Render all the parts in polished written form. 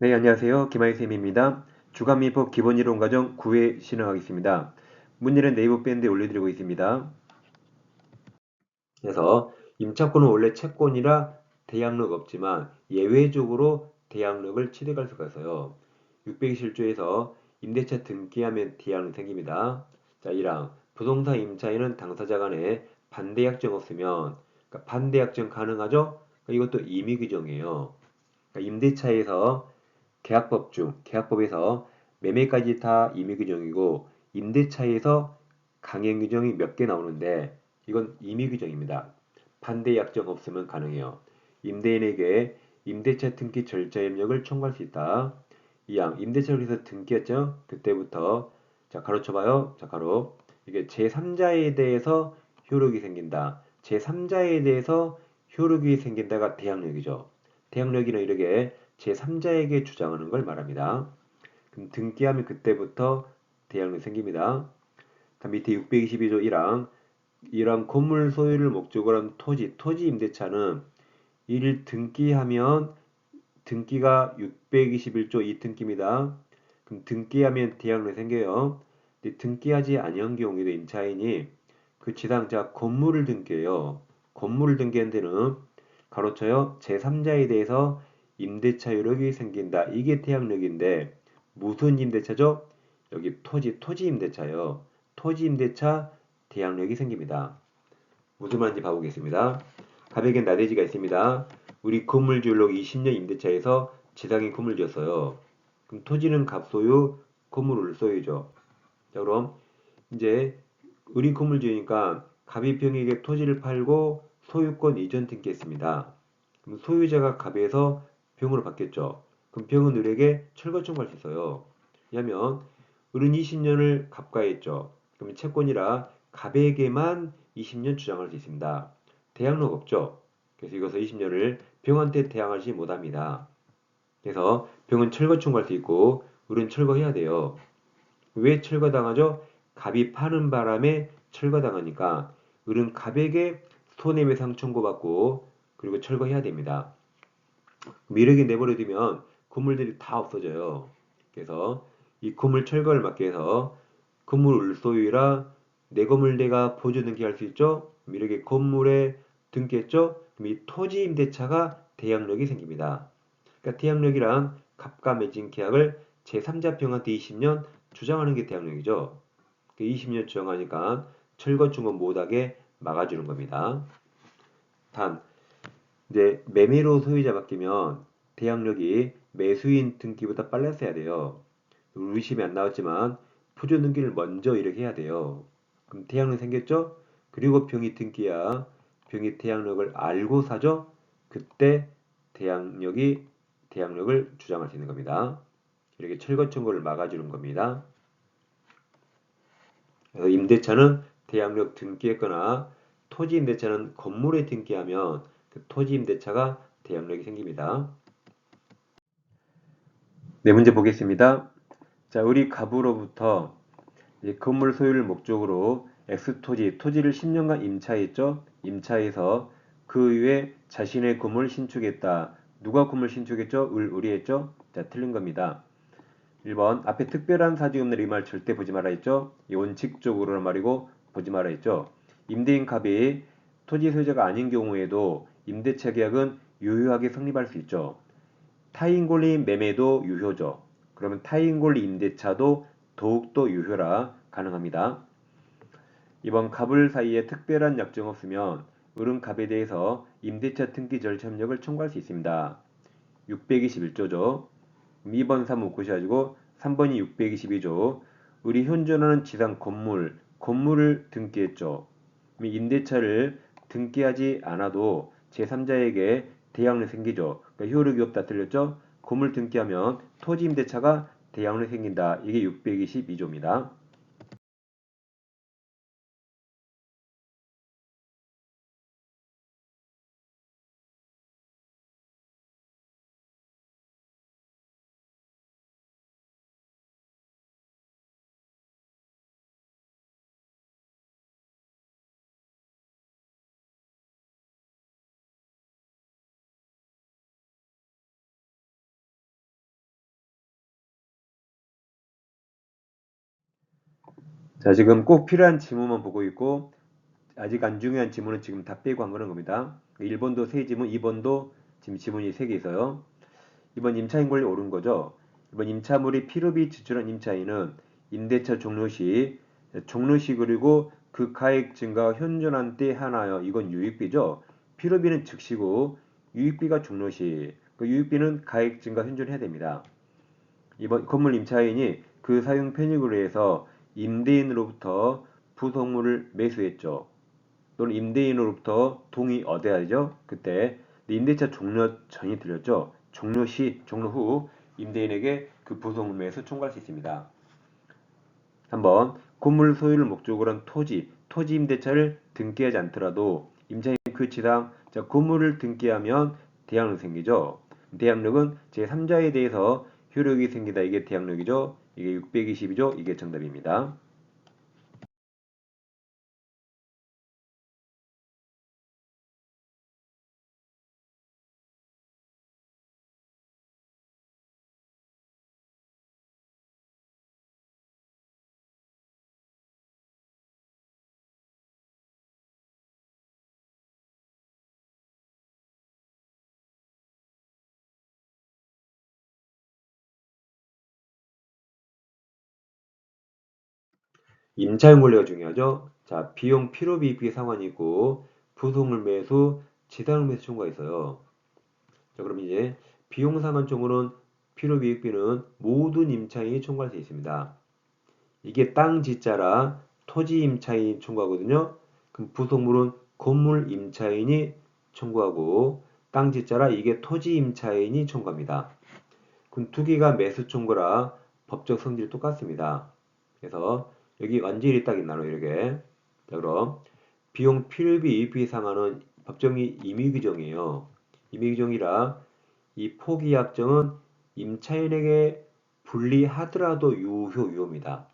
네, 안녕하세요. 김하희쌤입니다. 주간민법 기본이론과정 9회 진행하겠습니다. 문제는 네이버 밴드에 올려드리고 있습니다. 그래서 임차권은 원래 채권이라 대항력 없지만 예외적으로 대항력을 취득할 수가 있어요. 627조에서 임대차 등기하면 대항력 생깁니다. 자, 1항 부동산 임차인은 당사자 간에 반대 약정 없으면 그러니까 반대 약정 가능하죠? 그러니까 이것도 임의 규정이에요. 그러니까 임대차에서 계약법에서 매매까지 다 임의규정이고 임대차에서 강행규정이 몇 개 나오는데 이건 임의규정입니다. 반대 약정 없으면 가능해요. 임대인에게 임대차 등기 절차 협력을 청구할 수 있다. 2항 임대차를 해서 등기했죠? 그때부터 자 가로쳐봐요. 자 가로 이게 제3자에 대해서 효력이 생긴다. 제3자에 대해서 효력이 생긴다가 대항력이죠. 대항력이는 이렇게 제3자에게 주장하는 걸 말합니다. 그럼 등기하면 그때부터 대항력이 생깁니다. 다음 밑에 622조 1항 이런 건물 소유를 목적으로 한 토지 임대차는 이를 등기하면 등기가 621조 2등기입니다. 그럼 등기하면 대항력이 생겨요. 근데 등기하지 아니한 경우에도 임차인이 그 지상자 건물을 등기해요. 건물을 등기한 데는 가로쳐요. 제3자에 대해서 임대차 효력이 생긴다. 이게 태양력인데 무슨 임대차죠? 여기 토지 임대차요. 토지 임대차 태양력이 생깁니다. 무슨 말인지 봐보겠습니다. 가백엔 나대지가 있습니다. 우리 건물주로 20년 임대차에서 지상인 건물 지었어요. 그럼 토지는 갑소유, 건물을 소유죠. 자, 그럼 이제 우리 건물 지으니까 갑이 병에게 토지를 팔고 소유권 이전 등기했습니다. 그럼 소유자가 갑에서 병으로 바뀌었죠. 그럼 병은 을에게 철거 청구할 수 있어요. 왜냐하면 을은 20년을 갑과했죠. 그럼 채권이라 갑에게만 20년 주장할 수 있습니다. 대항력 없죠. 그래서 이것을 20년을 병한테 대항하지 못합니다. 그래서 병은 철거 청구할 수 있고 을은 철거해야 돼요. 왜 철거당하죠? 갑이 파는 바람에 철거당하니까 을은 갑에게 손해배상 청구받고 그리고 철거해야 됩니다. 미륵이 내버려두면 건물들이 다 없어져요. 그래서 이 건물 철거를 막기 위해서 건물 을소유라 내 건물 내가 보조 등기할 수 있죠? 미륵이 건물에 등기했죠? 그럼 이 토지 임대차가 대항력이 생깁니다. 그러니까 대항력이란 갑과 맺은 계약을 제3자 병한테 20년 주장하는 게 대항력이죠. 20년 주장하니까 철거 중은 못하게 막아주는 겁니다. 단 이제 매매로 소유자 바뀌면 대항력이 매수인 등기보다 빨랐어야 돼요. 의심이 안 나왔지만 표준 등기를 먼저 이렇게 해야 돼요. 그럼 대항력 생겼죠? 그리고 병이 등기야 병이 대항력을 알고 사죠? 그때 대항력을 주장할 수 있는 겁니다. 이렇게 철거 청구를 막아주는 겁니다. 그래서 임대차는 대항력 등기했거나 토지 임대차는 건물에 등기하면 그 토지 임대차가 대항력이 생깁니다. 네, 문제 보겠습니다. 자, 우리 갑으로부터 이제 건물 소유를 목적으로 토지를 10년간 임차했죠. 임차해서 그 이후에 자신의 건물을 신축했다. 누가 건물 신축했죠? 을이 했죠? 자, 틀린 겁니다. 1번 앞에 특별한 사정이 없는 이 말 절대 보지 마라 했죠. 이 원칙적으로는 말이고 보지 마라 했죠. 임대인 갑이 토지 소유자가 아닌 경우에도 임대차 계약은 유효하게 성립할 수 있죠. 타인 권리 매매도 유효죠. 그러면 타인 권리 임대차도 더욱더 유효라 가능합니다. 이번 갑을 사이에 특별한 약정 없으면 을은 갑에 대해서 임대차 등기 절차 협력을 청구할 수 있습니다. 621조죠. 2번, 3번 고시하시고 3번이 622조. 을이 현존하는 지상 건물을 등기했죠. 임대차를 등기하지 않아도 제3자에게 대항력 생기죠. 그러니까 효력이 없다 틀렸죠? 건물 등기하면 토지 임대차가 대항력 생긴다. 이게 622조입니다. 자, 지금 꼭 필요한 지문만 보고 있고 아직 안 중요한 지문은 지금 다 빼고 한 거는 겁니다. 1번도 세 지문, 2번도 지금 지문이 3개 있어요. 이번 임차인 권리 옳은 거죠. 이번 임차물이 필요비 지출한 임차인은 임대차 종료 시 그리고 그 가액 증가가 현존한 때 하나요. 이건 유익비죠. 필요비는 즉시고 유익비가 종료시. 그 유익비는 가액 증가 현존해야 됩니다. 이번 건물 임차인이 그 사용 편익으로 해서 임대인으로부터 부속물을 매수했죠. 또는 임대인으로부터 동의 얻어야죠. 그때 임대차 종료 전이 들렸죠. 종료 시, 종료 후 임대인에게 그 부속물 매수 청구할 수 있습니다. 한번 건물 소유를 목적으로 한 토지 임대차를 등기하지 않더라도 임차인 그 지당 건물을 등기하면 대항력 생기죠. 대항력은 제3자에 대해서 효력이 생기다. 이게 대항력이죠. 이게 620이죠. 이게 정답입니다. 임차인 권리가 중요하죠. 자, 비용 필요비입비 상환이 있고 부속물 매수, 지상물 매수 청구가 있어요. 자, 그럼 이제 비용 상환 청구는 필요비입비는 모든 임차인이 청구할 수 있습니다. 이게 땅 지자라 토지 임차인이 청구하거든요. 그럼 부속물은 건물 임차인이 청구하고 땅 지자라 이게 토지 임차인이 청구합니다. 그럼 두 개가 매수 청구라 법적 성질이 똑같습니다. 그래서 여기 완전히 딱 있나요, 이렇게. 자, 그럼 비용 필요비 이익비 상한은 법정이 임의 규정이에요. 임의 규정이라 이 포기 약정은 임차인에게 불리하더라도 유효입니다.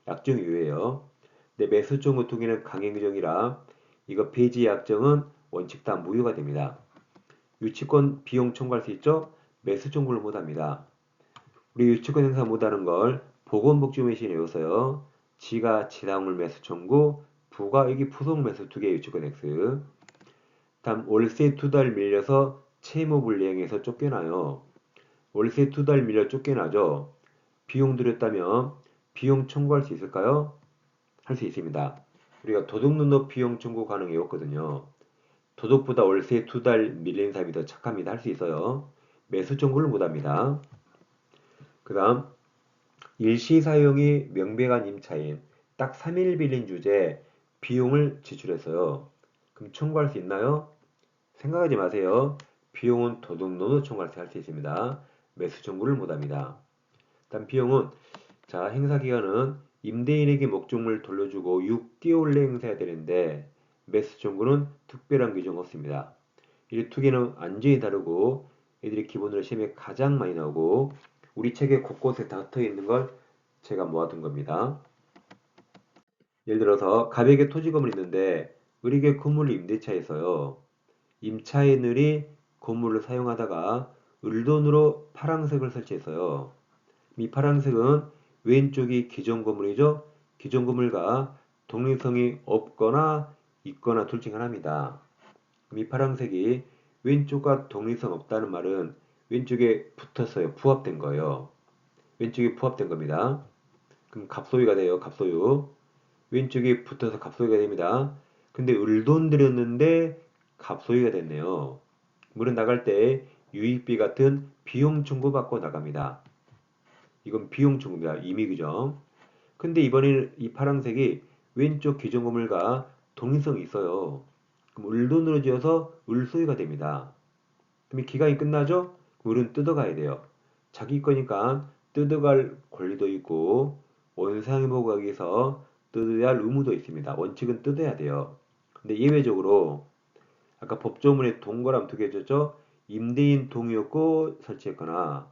약정 유효예요. 근데 매수 청구 통기는 강행 규정이라 이거 폐지 약정은 원칙 다 무효가 됩니다. 유치권 비용 청구할 수 있죠? 매수 청구를 못합니다. 우리 유치권 행사 못하는 걸 보건복지매시에 외워서요. 지가 지당물 매수 청구, 부가 여기 부속 매수 두 개 유치권 X. 다음 월세 2달 밀려서 채무 불이행해서 쫓겨나요. 월세 2달 밀려 쫓겨나죠. 비용 들였다면 비용 청구할 수 있을까요? 할 수 있습니다. 우리가 도둑눈높 비용 청구 가능해였거든요. 도둑보다 월세 2달 밀린 사람이 더 착합니다. 할 수 있어요. 매수 청구를 못합니다. 그 다음 일시 사용이 명백한 임차인 딱 3일 빌린 주제 비용을 지출했어요. 그럼 청구할 수 있나요? 생각하지 마세요. 비용은 도둑놈으로 청구할 수 있습니다. 매수 청구를 못합니다. 일단 비용은 자 행사 기간은 임대인에게 목적물 돌려주고 6개월 내에 행사해야 되는데 매수 청구는 특별한 규정 없습니다. 이 두 개는 완전히 다르고 애들이 기본으로 시험에 가장 많이 나오고 우리 책에 곳곳에 다 흩어 있는 걸 제가 모아둔 겁니다. 예를 들어서 가백의 토지 건물이 있는데 을에게 건물을 임대차해서요. 임차인을이 건물을 사용하다가 을돈으로 파란색을 설치했어요. 이 파란색은 왼쪽이 기존 건물이죠. 기존 건물과 독립성이 없거나 있거나 둘 중 하나입니다. 이 파란색이 왼쪽과 독립성 없다는 말은 왼쪽에 붙었어요. 부합된 거예요. 왼쪽이 부합된 겁니다. 그럼 갑소유가 돼요. 갑소유. 왼쪽이 붙어서 갑소유가 됩니다. 근데 을돈 들였는데 갑소유가 됐네요. 물은 나갈 때 유익비 같은 비용 청구 받고 나갑니다. 이건 비용 청구입니다. 임의 규정. 근데 이번에는 이 파란색이 왼쪽 기존 건물과 동일성이 있어요. 그럼 을돈으로 지어서 을소유가 됩니다. 그럼 기간이 끝나죠? 을은 뜯어가야 돼요. 자기 거니까 뜯어갈 권리도 있고 원상의 보호하기 위해서 뜯어야 할 의무도 있습니다. 원칙은 뜯어야 돼요. 근데 예외적으로 아까 법조문에 동그라미 두 개 줬죠? 임대인 동의 없고 설치했거나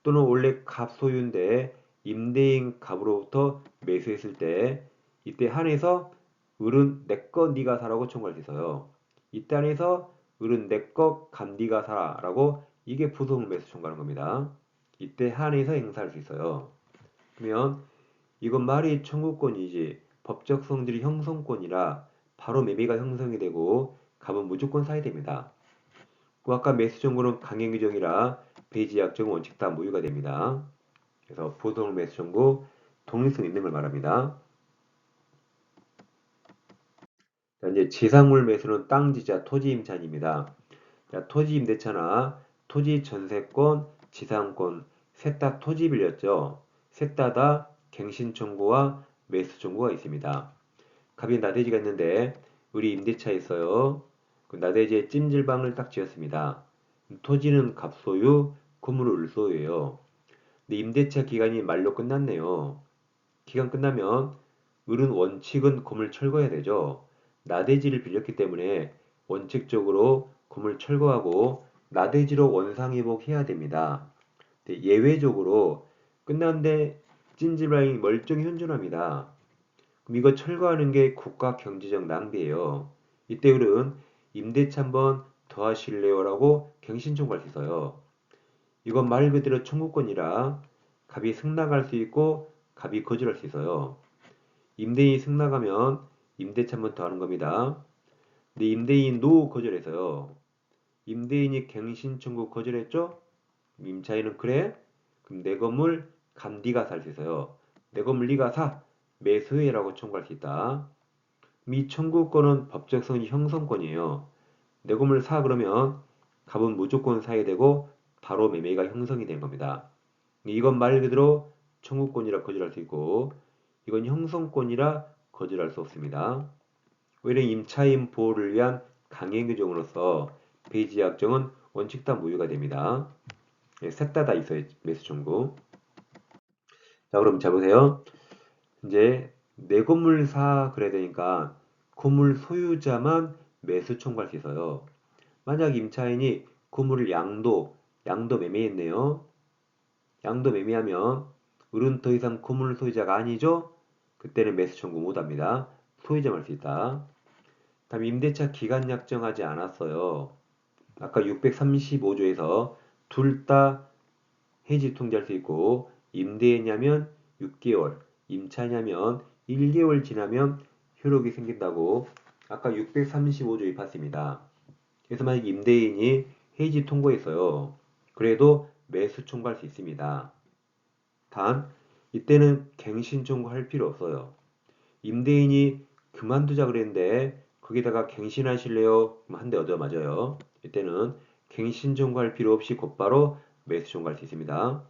또는 원래 갑 소유인데 임대인 갑으로부터 매수했을 때 이때 한해서 을은 내거 네가 사라고 청구할 수 있어요. 이때 한해서 을은 내거 갑 네가 사라라고 이게 부속물 매수 청구하는 겁니다. 이때 한해서 행사할 수 있어요. 그러면 이건 말이 청구권이지 법적 성질이 형성권이라 바로 매매가 형성이 되고 값은 무조건 사야 됩니다. 그 아까 매수 청구는 강행 규정이라 배지 약정 원칙 다 무효가 됩니다. 그래서 보통 매수 청구 독립성 있는 걸 말합니다. 자, 이제 지상물 매수는 땅 지자 토지 임차인입니다. 자, 토지 임대차나 토지 전세권, 지상권 셋 다 토지 빌렸죠. 셋 다 갱신 청구와 매수 청구가 있습니다. 갑이 나대지가 있는데 우리 임대차 있어요. 그 나대지에 찜질방을 딱 지었습니다. 토지는 갑소유, 건물은 을소유예요. 근데 임대차 기간이 만료 끝났네요. 기간 끝나면 을은 원칙은 건물 철거해야 되죠. 나대지를 빌렸기 때문에 원칙적으로 건물 철거하고 나대지로 원상회복해야 됩니다. 예외적으로 끝났는데 찜질방이 멀쩡히 현존합니다. 그럼 이거 철거하는 게 국가 경제적 낭비예요. 이때 을은 임대차 한번 더 하실래요라고 갱신 청구할 수 있어요. 이건 말 그대로 청구권이라 갑이 승낙할 수 있고 갑이 거절할 수 있어요. 임대인이 승낙하면 임대차 한번 더 하는 겁니다. 근데 임대인 노 거절해서요. 임대인이 갱신 청구 거절했죠? 임차인은 그래? 그럼 내 건물 감 네가 살 수 있어요. 내 건물 네가 사. 매수해라고 청구할 수 있다. 이 청구권은 법적 성질 형성권이에요. 내 건물 사 그러면 갑은 무조건 사야 되고 바로 매매가 형성이 된 겁니다. 이건 말 그대로 청구권이라 거절할 수 있고 이건 형성권이라 거절할 수 없습니다. 오히려 임차인 보호를 위한 강행 규정으로서 배지 약정은 원칙 다 무효가 됩니다. 셋 다 있어요. 매수 청구. 자, 그럼 자 보세요. 이제 내 건물 사 그래야 되니까 건물 소유자만 매수 청구할 수 있어요. 만약 임차인이 건물을 양도 매매했네요. 양도 매매하면 을은 더 이상 건물 소유자가 아니죠? 그때는 매수 청구 못합니다. 소유자만 할 수 있다. 다음 임대차 기간 약정하지 않았어요. 아까 635조에서 둘 다 해지 통지할 수 있고 임대했냐면 6개월, 임차냐면 1개월 지나면 효력이 생긴다고 아까 635조에 봤습니다. 그래서 만약 임대인이 해지 통보했어요. 그래도 매수 청구할 수 있습니다. 단 이때는 갱신 청구할 필요 없어요. 임대인이 그만두자 그랬는데 거기다가 갱신하실래요? 한 대 얻어 맞아요. 이때는 갱신 청구할 필요 없이 곧바로 매수 청구할 수 있습니다.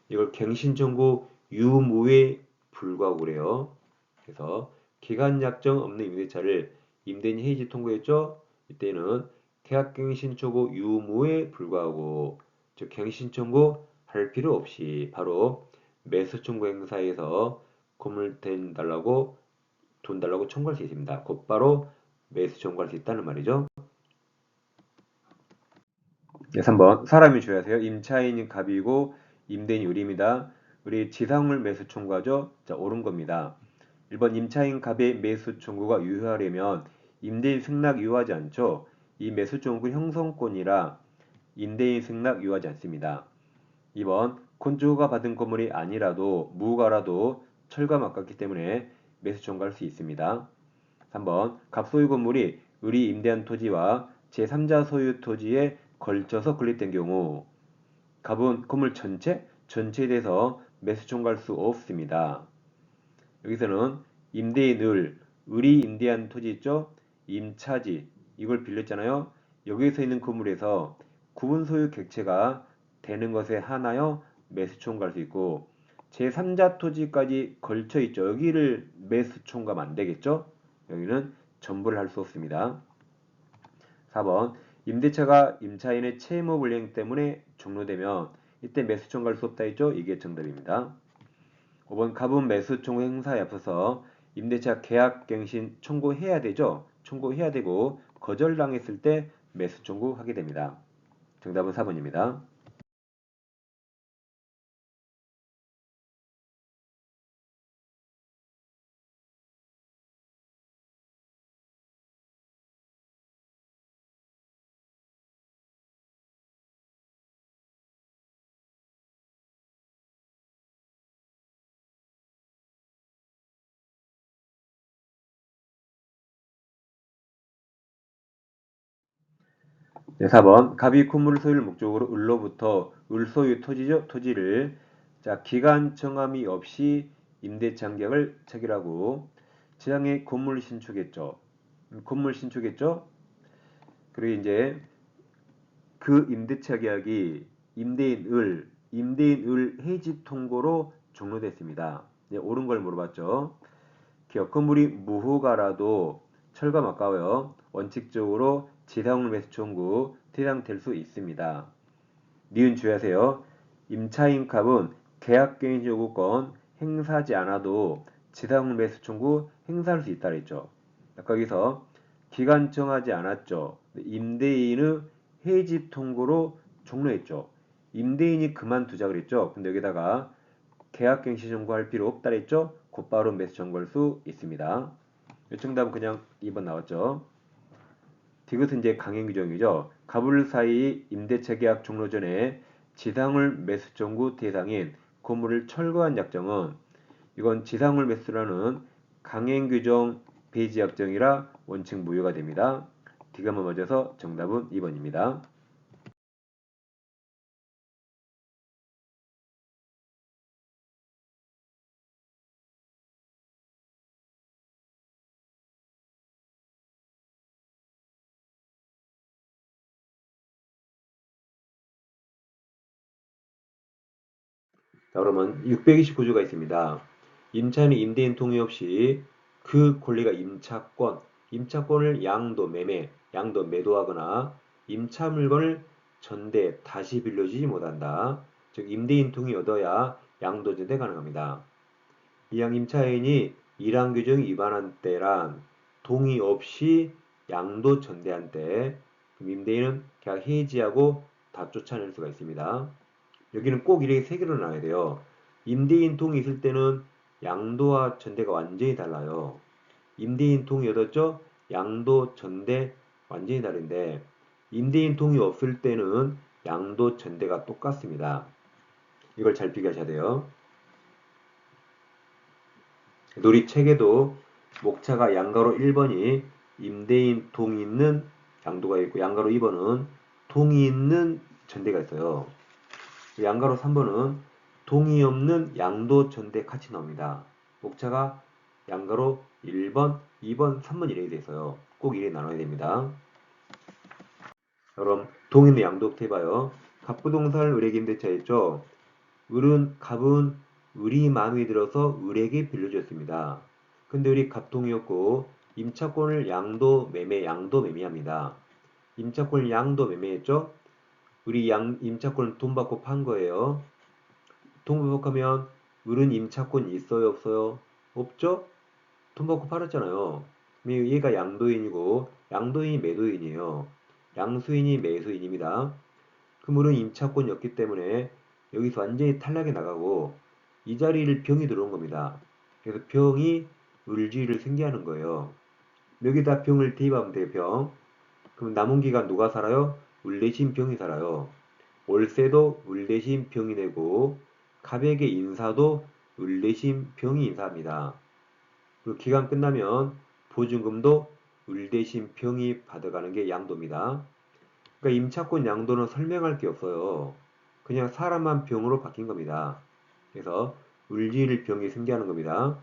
이걸 갱신 청구 유무에 불구하고 그래요. 그래서 기간 약정 없는 임대차를 임대인이 해지 통보했죠? 이때는 계약갱신 청구 유무에 불구하고 즉 갱신 청구 할 필요 없이 바로 매수 청구 행사에서 건물 돈 달라고 청구할 수 있습니다. 곧바로 매수 청구할 수 있다는 말이죠. 네, 3번 사람이 주의하세요. 임차인이 갑이고 임대인이 을입니다. 우리 지상물 매수 청구하죠. 자, 옳은 겁니다. 1번 임차인 갑의 매수 청구가 유효하려면 임대인 승낙 유효하지 않죠. 이 매수 청구 형성권이라 임대인 승낙 유효하지 않습니다. 2번 건축가 받은 건물이 아니라도 무가라도 철거 맞갔기 때문에 매수 청구할 수 있습니다. 3번 갑소유 건물이 을이 임대한 토지와 제3자 소유 토지에 걸쳐서 건립된 경우 갑은 건물 전체에 대해서 매수 청구할 수 없습니다. 여기서는 임대인 을이 임대한 토지 있죠? 임차지 이걸 빌렸잖아요. 여기서 있는 건물에서 구분 소유 객체가 되는 것에 하나여 매수 청구할 수 있고 제3자 토지까지 걸쳐 있죠. 여기를 매수 청구하면 안 되겠죠? 여기는 전부를 할 수 없습니다. 4번 임대차가 임차인의 채무 불이행 때문에 종료되면 이때 매수 청구할 수 없다 했죠? 이게 정답입니다. 5번 갑은 매수 청구 행사에 앞서서 임대차 계약갱신 청구해야 되죠? 청구해야 되고 거절당했을 때 매수 청구하게 됩니다. 정답은 4번입니다. 네, 4번 갑이 건물을 소유를 목적으로 을로부터 을소유 토지죠. 토지를 자 기간 정함이 없이 임대차 계약을 체결하고 지상에 건물 신축했죠. 건물 신축했죠. 그리고 이제 그 임대차 계약이 임대인 을 해지 통고로 종료됐습니다. 네, 옳은 걸 물어봤죠. 기업 건물이 무허가라도 철거하면 아까워요. 원칙적으로 지상물 매수 청구 퇴장될 수 있습니다. 니은 주의하세요. 임차인값은 계약갱신 요구권 행사하지 않아도 지상물 매수 청구 행사할 수 있다 그랬죠. 아까 여기서 기간 정하지 않았죠. 임대인의 해지 통고로 종료했죠. 임대인이 그만두자 그랬죠. 근데 여기다가 계약갱신 청구할 필요 없다 그랬죠. 곧바로 매수 청구할 수 있습니다. 정답은 그냥 2번 나왔죠. 이것은 이제 강행 규정이죠. 가불 사이 임대차 계약 종료 전에 지상물 매수 청구 대상인 건물을 철거한 약정은 이건 지상물 매수라는 강행 규정 배지 약정이라 원칙 무효가 됩니다. D가 맞아서 정답은 2번입니다. 자, 그러면 629조가 있습니다. 임차인이 임대인 동의 없이 그 권리가 임차권을 양도 매도하거나 임차 물건을 전대 다시 빌려주지 못한다. 즉 임대인 동의 얻어야 양도 전대 가능합니다. 이양 임차인이 이란 규정이 위반한 때란 동의 없이 양도 전대한 때 임대인은 계약 해지하고 다 쫓아낼 수가 있습니다. 여기는 꼭 이렇게 세 개로 나눠야 돼요. 임대인 동의 있을 때는 양도와 전대가 완전히 달라요. 임대인 동의 얻었죠? 양도, 전대 완전히 다른데 임대인 동의 없을 때는 양도, 전대가 똑같습니다. 이걸 잘 비교하셔야 돼요. 놀이책에도 목차가 양가로 1번이 임대인 동의 있는 양도가 있고 양가로 2번은 동의 있는 전대가 있어요. 양가로 3번은 동의 없는 양도 전대 같이 나옵니다. 목차가 양가로 1번, 2번, 3번 이렇게 돼 있어요. 꼭 이렇게 나눠야 됩니다. 그럼 동의 있는 양도부터 해봐요. 갑부동산 을에게 임대차 했죠. 갑은 을이 마음에 들어서 을에게 빌려줬습니다. 근데 을이 갑동이었고 임차권을 양도 매매합니다. 임차권을 양도 매매했죠. 임차권을 돈 받고 판 거예요. 동부복하면 을은 임차권 있어요 없어요? 없죠? 돈 받고 팔았잖아요. 얘가 양도인이고 양도인이 매도인이에요. 양수인이 매수인입니다. 그럼 을은 임차권이었기 때문에 여기서 완전히 탈락이 나가고 이 자리를 병이 들어온 겁니다. 그래서 병이 을지를 생기하는 거예요. 여기다 병을 대입하면 돼요. 병. 그럼 남은 기간 누가 살아요? 을 대신 병이 살아요. 월세도 을 대신 병이 내고 갑에게 인사도 을 대신 병이 인사합니다. 그 기간 끝나면 보증금도 을 대신 병이 받아가는 게 양도입니다. 그러니까 임차권 양도는 설명할 게 없어요. 그냥 사람만 병으로 바뀐 겁니다. 그래서 을지를 병이 생겨하는 겁니다.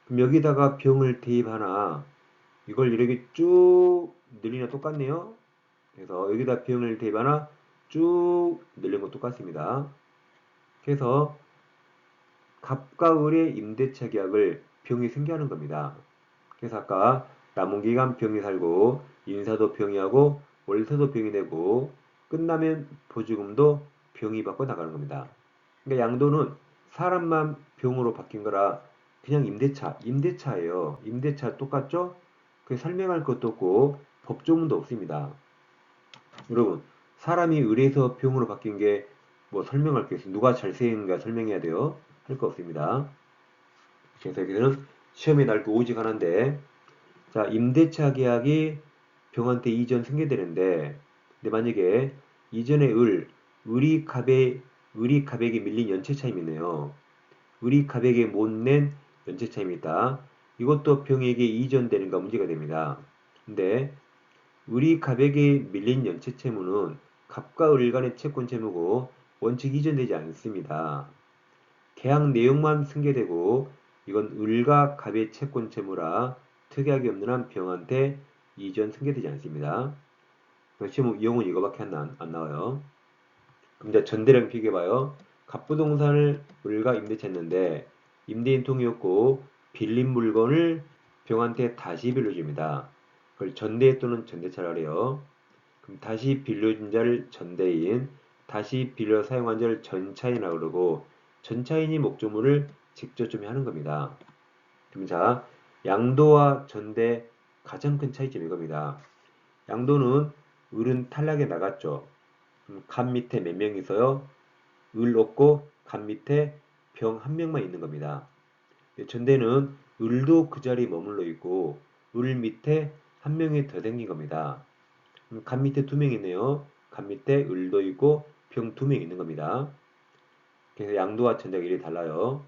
그럼 여기다가 병을 대입하나 이걸 이렇게 쭉 늘리나 똑같네요. 그래서 여기다 병을 대입하나 쭉 늘리는 거 똑같습니다. 그래서 갑과 을의 임대차 계약을 병이 생겨하는 겁니다. 그래서 아까 남은 기간 병이 살고 인사도 병이 하고 월세도 병이 내고 끝나면 보증금도 병이 받고 나가는 겁니다. 그러니까 양도는 사람만 병으로 바뀐 거라 그냥 임대차예요. 임대차 똑같죠? 그 설명할 것도 없고 법조문도 없습니다. 여러분 사람이 을에서 병으로 바뀐 게 뭐 설명할 게 있어요. 누가 잘생긴가 설명해야 돼요? 할 거 없습니다. 그래서 여기는 시험에 날 거 오직 하나인데 자 임대차 계약이 병한테 이전 승계되는데 근데 만약에 이전에 을이 갑에게 밀린 연체 차임이 있네요. 을이 갑에게 못 낸 연체 차임이 있다. 이것도 병에게 이전되는가 문제가 됩니다. 근데 을이 갑에게 밀린 연체 채무는 갑과 을 간의 채권 채무고 원칙 이전되지 않습니다. 계약 내용만 승계되고 이건 을과 갑의 채권 채무라 특약이 없는 한 병한테 이전 승계되지 않습니다. 시험 이용은 이거밖에 안 나와요. 그럼 이제 전대랑 비교해봐요. 갑부동산을 을과 임대차 했는데 임대인 동의였고 빌린 물건을 병한테 다시 빌려줍니다. 그걸 전대 또는 전대차라 그래요. 그럼 다시 빌려준 자를 전대인, 다시 빌려 사용한 자를 전차인이라고 그러고 전차인이 목조물을 직접 좀 하는 겁니다. 그럼 자, 양도와 전대 가장 큰 차이점이 이겁니다. 양도는 을은 탈락에 나갔죠. 갑 밑에 몇 명 있어요? 을 없고 갑 밑에 병 한 명만 있는 겁니다. 전대는 을도 그 자리에 머물러 있고 을 밑에 한 명이 더 생긴 겁니다. 갑 밑에 두 명 있네요. 갑 밑에 을도 있고 병 두 명 있는 겁니다. 그래서 양도와 전대가 이렇게 달라요.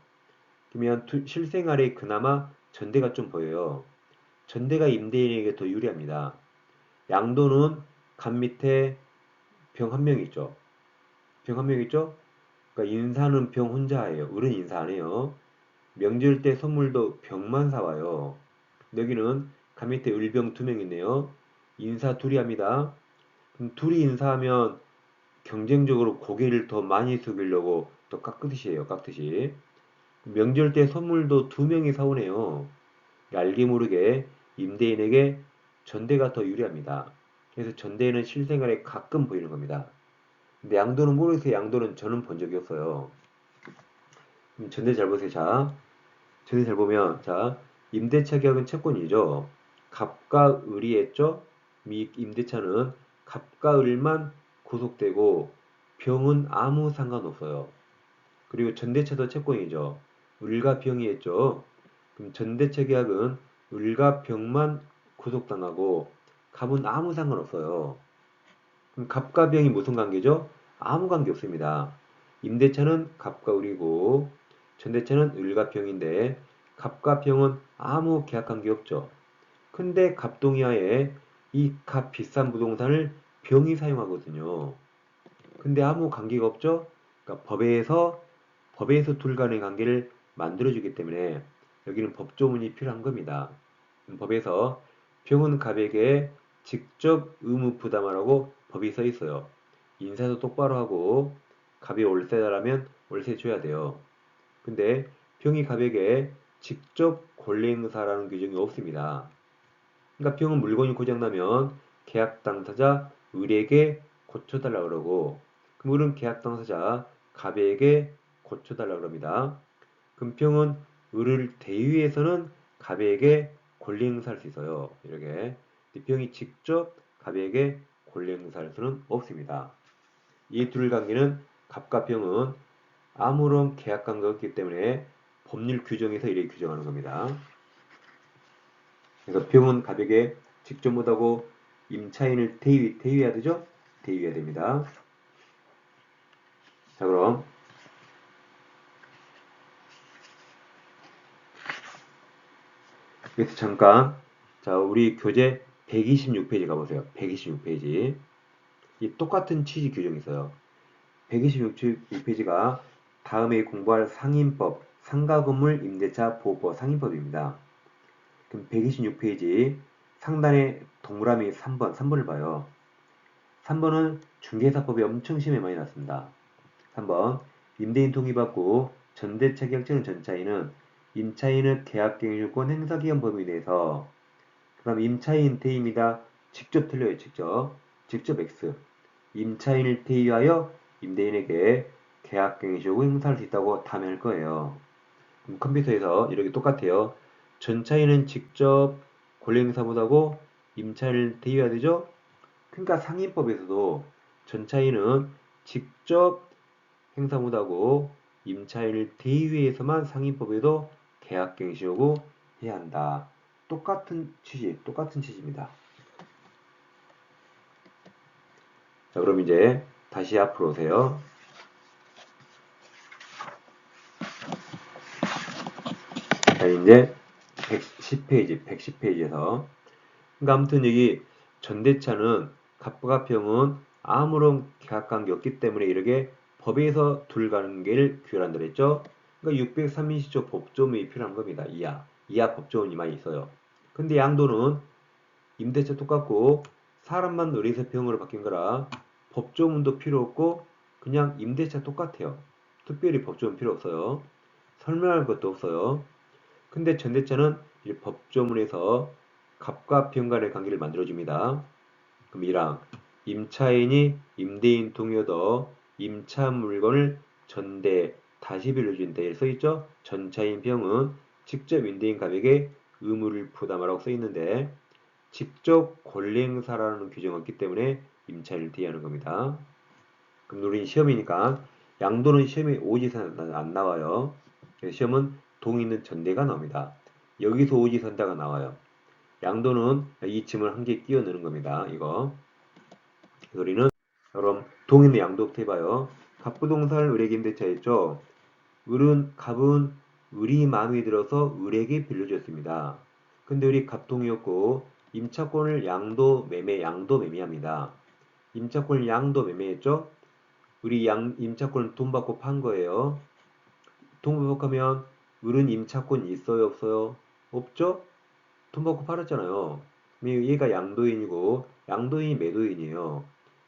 그러면 실생활에 그나마 전대가 좀 보여요. 전대가 임대인에게 더 유리합니다. 양도는 갑 밑에 병 한 명 있죠. 병 한 명 있죠? 그러니까 인사는 병 혼자예요. 을은 인사 안 해요. 명절 때 선물도 병만 사와요. 여기는 갑 밑에 을병 두 명 있네요. 인사 둘이 합니다. 그럼 둘이 인사하면 경쟁적으로 고개를 더 많이 숙이려고 또 깎듯이 해요. 깎듯이. 명절 때 선물도 두 명이 사오네요. 알게 모르게 임대인에게 전대가 더 유리합니다. 그래서 전대는 실생활에 가끔 보이는 겁니다. 근데 양도는 모르겠어요. 양도는 저는 본 적이 없어요. 전대 잘 보세요. 자, 전대 잘 보면 자, 임대차 계약은 채권이죠. 갑과 을이 했죠. 임대차는 갑과 을만 구속되고 병은 아무 상관없어요. 그리고 전대차도 채권이죠. 을과 병이 했죠. 그럼 전대차 계약은 을과 병만 구속당하고 갑은 아무 상관없어요. 그럼 갑과 병이 무슨 관계죠? 아무 관계 없습니다. 임대차는 갑과 을이고 전대차는 을과 병인데 갑과 병은 아무 계약 관계 없죠. 근데 갑동의하에 이 갑 비싼 부동산을 병이 사용하거든요. 근데 아무 관계가 없죠? 그러니까 법에서 둘 간의 관계를 만들어주기 때문에 여기는 법조문이 필요한 겁니다. 법에서 병은 갑에게 직접 의무 부담하라고 법이 써 있어요. 인사도 똑바로 하고 갑이 월세다라면 월세 줘야 돼요. 근데 병이 갑에게 직접 권리 행사라는 규정이 없습니다. 그러니까 병은 물건이 고장나면 계약 당사자 을에게 고쳐달라 그러고 그럼 계약 당사자 갑에게 고쳐달라 그럽니다. 금평은 을을 대위해서는 갑에게 권리 행사할 수 있어요. 이렇게 병이 직접 갑에게 권리 행사할 수는 없습니다. 이 둘 관계는 갑과 병은 아무런 계약 관계가 없기 때문에 법률 규정에서 이렇게 규정하는 겁니다. 그래서 병은 갑에게 직접 못하고 임차인을 대위해야 되죠? 대위해야 됩니다. 자 그럼 여기서 잠깐 자 우리 교재 126페이지 가보세요. 126페이지 이 똑같은 취지 규정이 있어요. 126페이지가 다음에 공부할 상인법 상가건물 임대차 보호법 상인법입니다. 그럼 126페이지 상단에 동그라미 3번을 봐요. 3번은 중개사법이 엄청 심해 많이 났습니다. 3번 임대인 동의받고 전대차 계약자는 전차인은 임차인의 계약갱유권 행사기한 범위에 대해서 그럼 임차인 대입니다. 직접 틀려요. 직접 X 임차인을 대위하여 임대인에게 계약갱유권 행사할 수 있다고 답할 거예요. 그럼 컴퓨터에서 이렇게 똑같아요. 전차인은 직접 권리 행사 못하고 임차인을 대위해야 되죠? 그러니까 상인법에서도 전차인은 직접 행사 못하고 임차인을 대위해서만 상인법에도 계약갱신하고 해야 한다. 똑같은 취지입니다. 자, 그럼 이제 다시 앞으로 오세요. 자, 이제 110페이지에서 그러니까 아무튼 여기 전대차는 갑과 병은 아무런 계약관계 없기 때문에 이렇게 법에서 둘관계를 규율한다 그랬죠. 그러니까 630조 법조문이 필요한 겁니다. 이하 법조문이 있어요. 근데 양도는 임대차 똑같고 사람만 의뢰해서 병으로 바뀐 거라 법조문도 필요 없고 그냥 임대차 똑같아요. 특별히 법조문 필요 없어요. 설명할 것도 없어요. 근데 전대차는 이 법조문에서 갑과 병 간의 관계를 만들어줍니다. 그럼 1항 임차인이 임대인 동의하여 임차 물건을 전대 다시 빌려준 데에 써있죠. 전차인 병은 직접 임대인 갑에게 의무를 부담하라고 써있는데 직접 권리행사라는 규정이 없기 때문에 임차인을 대하는 겁니다. 그럼 우리 시험이니까 양도는 시험에 오지선 안 나와요. 시험은 동의 있는 전대가 나옵니다. 여기서 오지선다가 나와요. 양도는 이 침을 한 개 끼워 넣는 겁니다. 이거. 우리는 그럼 동의는 양도부터 해봐요. 갑부동산 을에게임대차 했죠. 갑은 을이 마음에 들어서 을에게 빌려줬습니다. 근데 을이 갑동이었고 임차권을 양도 매매합니다. 임차권을 양도 매매했죠. 임차권을 돈 받고 판 거예요. 돈 받고 하면 을은 임차권 있어요, 없어요? 없죠? 돈 받고 팔았잖아요. 얘가 양도인이고 양도인이 매도인이에요.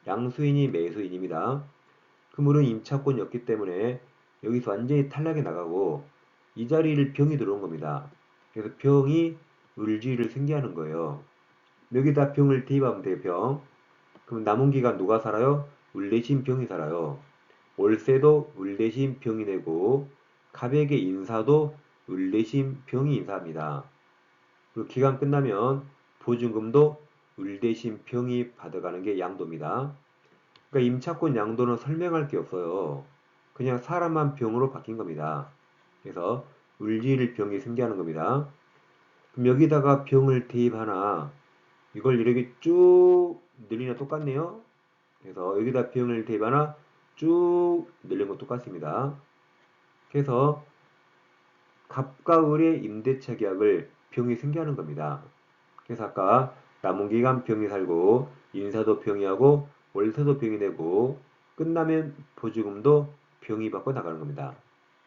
양수인이 매수인입니다. 그물은 임차권이었기 때문에 여기서 완전히 탈락이 나가고 이 자리를 병이 들어온 겁니다. 그래서 병이 을지를 생겨하는 거예요. 여기다 병을 대입하면 돼요. 병. 그럼 남은 기간 누가 살아요? 을 대신 병이 살아요. 월세도 을 대신 병이 내고 갑에게 인사도 을 대신 병이 인사합니다. 그리고 기간 끝나면 보증금도 을 대신 병이 받아가는 게 양도입니다. 그러니까 임차권 양도는 설명할 게 없어요. 그냥 사람만 병으로 바뀐 겁니다. 그래서 을지를 병이 생겨하는 겁니다. 그럼 여기다가 병을 대입하나 이걸 이렇게 쭉 늘리나 똑같네요. 그래서 여기다 병을 대입하나 쭉 늘리는 거 똑같습니다. 그래서 갑과 을의 임대차 계약을 병이 생겨하는 겁니다. 그래서 아까 남은 기간 병이 살고 인사도 병이 하고 월세도 병이 되고 끝나면 보증금도 병이 받고 나가는 겁니다.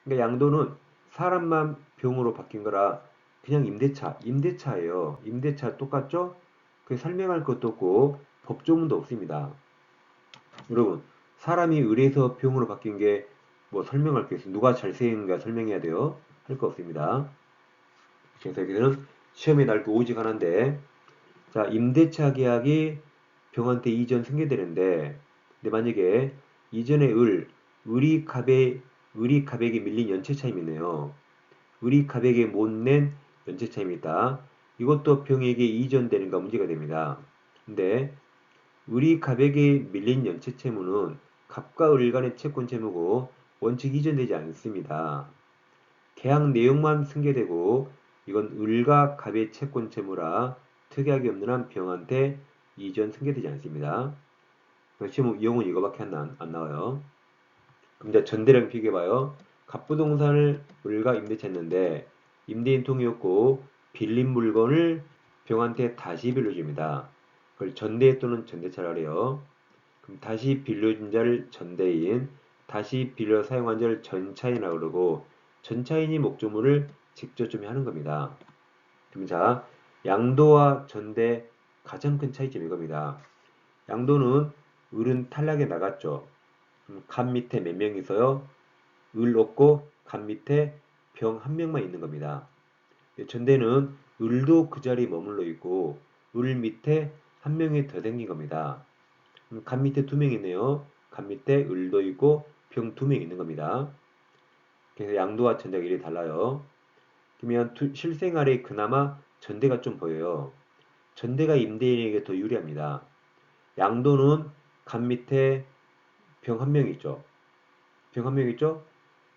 그러니까 양도는 사람만 병으로 바뀐 거라 그냥 임대차예요. 임대차 똑같죠? 그 설명할 것도 없고 법조문도 없습니다. 여러분 사람이 을에서 병으로 바뀐 게 뭐 설명할 게 있어요. 누가 잘생긴가 설명해야 돼요? 할 거 없습니다. 그래서 여기는 시험에 날 거 오직 하나인데 자, 임대차 계약이 병한테 이전 승계되는데, 근데 만약에 이전에 을이 갑에게 밀린 연체 차임이네요. 을이 갑에게 못 낸 연체 차임이 있다. 이것도 병에게 이전되는가 문제가 됩니다. 근데 을이 갑에게 밀린 연체 채무는 갑과 을 간의 채권 채무고 원칙 이전되지 않습니다. 계약 내용만 승계되고 이건 을과 갑의 채권 채무라 특이하게 없는 한 병한테 이전 승계되지 않습니다. 시험 이용은 이거밖에 안 나와요. 그럼 이제 전대랑 비교해봐요. 갑부동산을 을과 임대차 했는데 임대인 통이었고 빌린 물건을 병한테 다시 빌려줍니다. 그걸 전대 또는 전대차라 그래요. 그럼 다시 빌려준 자를 전대인, 다시 빌려 사용한 자를 전차인이라고 그러고 전차인이 목조물을 직접 좀 하는 겁니다. 그럼 자, 양도와 전대 가장 큰 차이점이 이겁니다. 양도는 을은 탈락에 나갔죠. 갑 밑에 몇 명 있어요? 을 없고 갑 밑에 병 한 명만 있는 겁니다. 전대는 을도 그 자리에 머물러 있고 을 밑에 한 명이 더 생긴 겁니다. 갑 밑에 두 명 있네요. 갑 밑에 을도 있고 병 두 명 있는 겁니다. 그래서 양도와 전대가 이리 달라요. 그러면 실생활에 그나마 전대가 좀 보여요. 전대가 임대인에게 더 유리합니다. 양도는 갑 밑에 병 한 명 있죠. 병 한 명 있죠?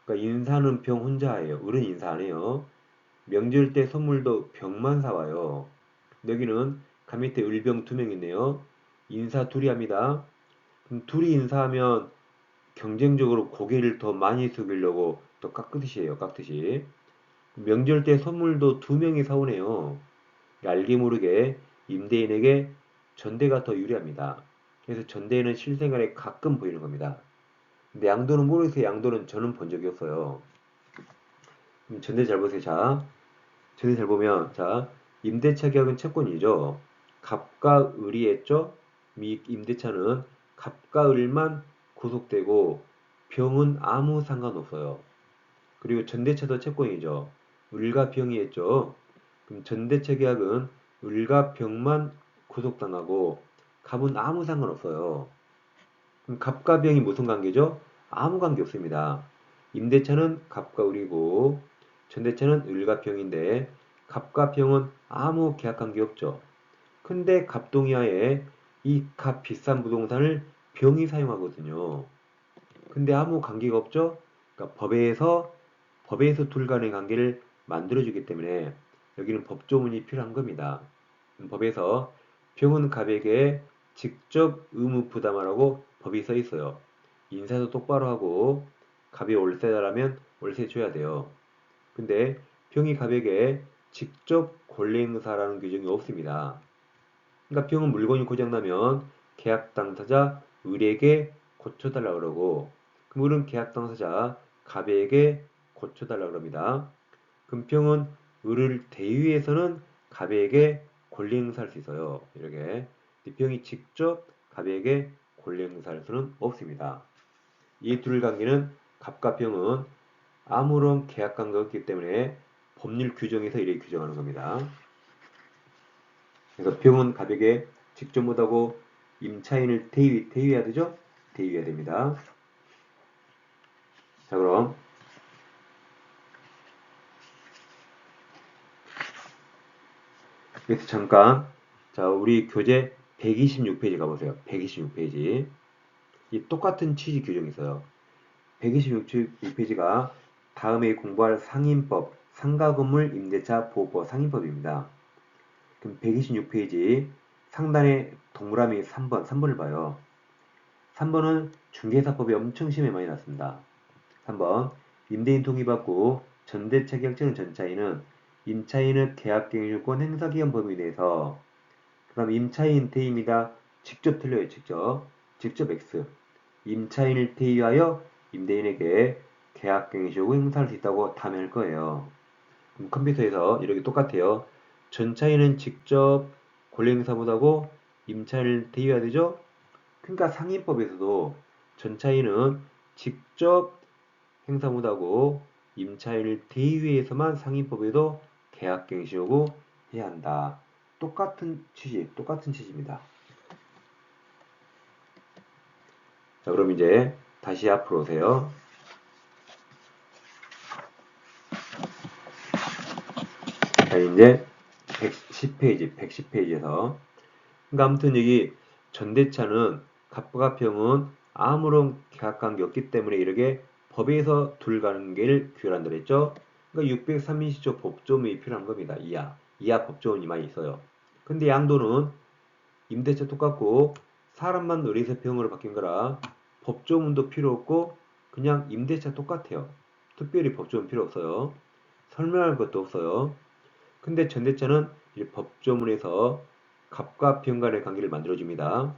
그러니까 인사는 병 혼자예요. 을은 인사 안 해요. 명절 때 선물도 병만 사와요. 여기는 갑 밑에 을병 두 명 있네요. 인사 둘이 합니다. 그럼 둘이 인사하면 경쟁적으로 고개를 더 많이 숙이려고 또 깎듯이 해요. 깎듯이. 명절 때 선물도 두 명이 사오네요. 알게 모르게 임대인에게 전대가 더 유리합니다. 그래서 전대는 실생활에 가끔 보이는 겁니다. 근데 양도는 모르겠어요. 양도는 저는 본 적이 없어요. 전대 잘 보세요. 자, 전대 잘 보면 자, 임대차 계약은 채권이죠. 갑과 을이 했죠. 임대차는 갑과 을만 구속되고 병은 아무 상관없어요. 그리고 전대차도 채권이죠. 을과 병이 했죠. 그럼 전대차 계약은 을과 병만 구속당하고 갑은 아무 상관없어요. 그럼 갑과 병이 무슨 관계죠? 아무 관계 없습니다. 임대차는 갑과 을이고 전대차는 을과 병인데 갑과 병은 아무 계약 관계 없죠. 근데 갑동의하에 이 값 비싼 부동산을 병이 사용하거든요. 근데 아무 관계가 없죠? 그러니까 법에서 둘 간의 관계를 만들어주기 때문에 여기는 법조문이 필요한 겁니다. 법에서 병은 갑에게 직접 의무 부담하라고 법이 써 있어요. 인사도 똑바로 하고 갑이 월세다라면 월세 줘야 돼요. 근데 병이 갑에게 직접 권리 행사라는 규정이 없습니다. 그러니까 병은 물건이 고장나면 계약 당사자 을에게 고쳐달라 그러고 그물은 계약 당사자 갑에게 고쳐달라 그럽니다. 금평은 을을 대위해서는 갑에게 권리 행사할 수 있어요. 이렇게 병이 직접 갑에게 권리 행사할 수는 없습니다. 이 둘 관계는 갑과 병은 아무런 계약 관계가 없기 때문에 법률 규정에서 이렇게 규정하는 겁니다. 그래서 병은 갑에게 직접 못하고 임차인을 대위해야 되죠? 대위해야 됩니다. 자, 그럼 여기서 잠깐 자, 우리 교재 126페이지 가보세요. 126페이지. 이 똑같은 취지 규정이 있어요. 126페이지가 다음에 공부할 상인법, 상가건물 임대차 보호법 상인법입니다. 그럼 126페이지 상단에 동그라미 3번을 봐요. 3번은 중개사법이 엄청 심해 많이 났습니다. 3번 임대인 동의받고 전대차 계약자는 전차인은 임차인의 계약갱유권 행사기한 범위에 대해서 그 다음 임차인 대임이다. 직접 틀려요. 직접 X. 임차인을 대위하여 임대인에게 계약갱유권 행사할 수 있다고 답할 거예요. 그럼 컴퓨터에서 이렇게 똑같아요. 전차인은 직접 권리 행사 못하고 임차인을 대위해야 되죠? 그러니까 상인법에서도 전차인은 직접 행사 못하고 임차인을 대위해서만 상인법에도 계약갱시 요구 해야 한다. 똑같은 취지입니다. 자, 그럼 이제 다시 앞으로 오세요. 자, 이제 110페이지에서 그러니까 아무튼 여기 전대차는 갑과 병은 아무런 계약관계 없기 때문에 이렇게 법에서 둘 관계를 규율한다 그랬죠. 그러니까 630조 법조문이 필요한 겁니다. 이하 법조문이 많이 있어요. 근데 양도는 임대차 똑같고 사람만 의뢰해서 병으로 바뀐 거라 법조문도 필요 없고 그냥 임대차 똑같아요. 특별히 법조문 필요 없어요. 설명할 것도 없어요. 근데 전대차는 이 법조문에서 갑과 병 간의 관계를 만들어줍니다.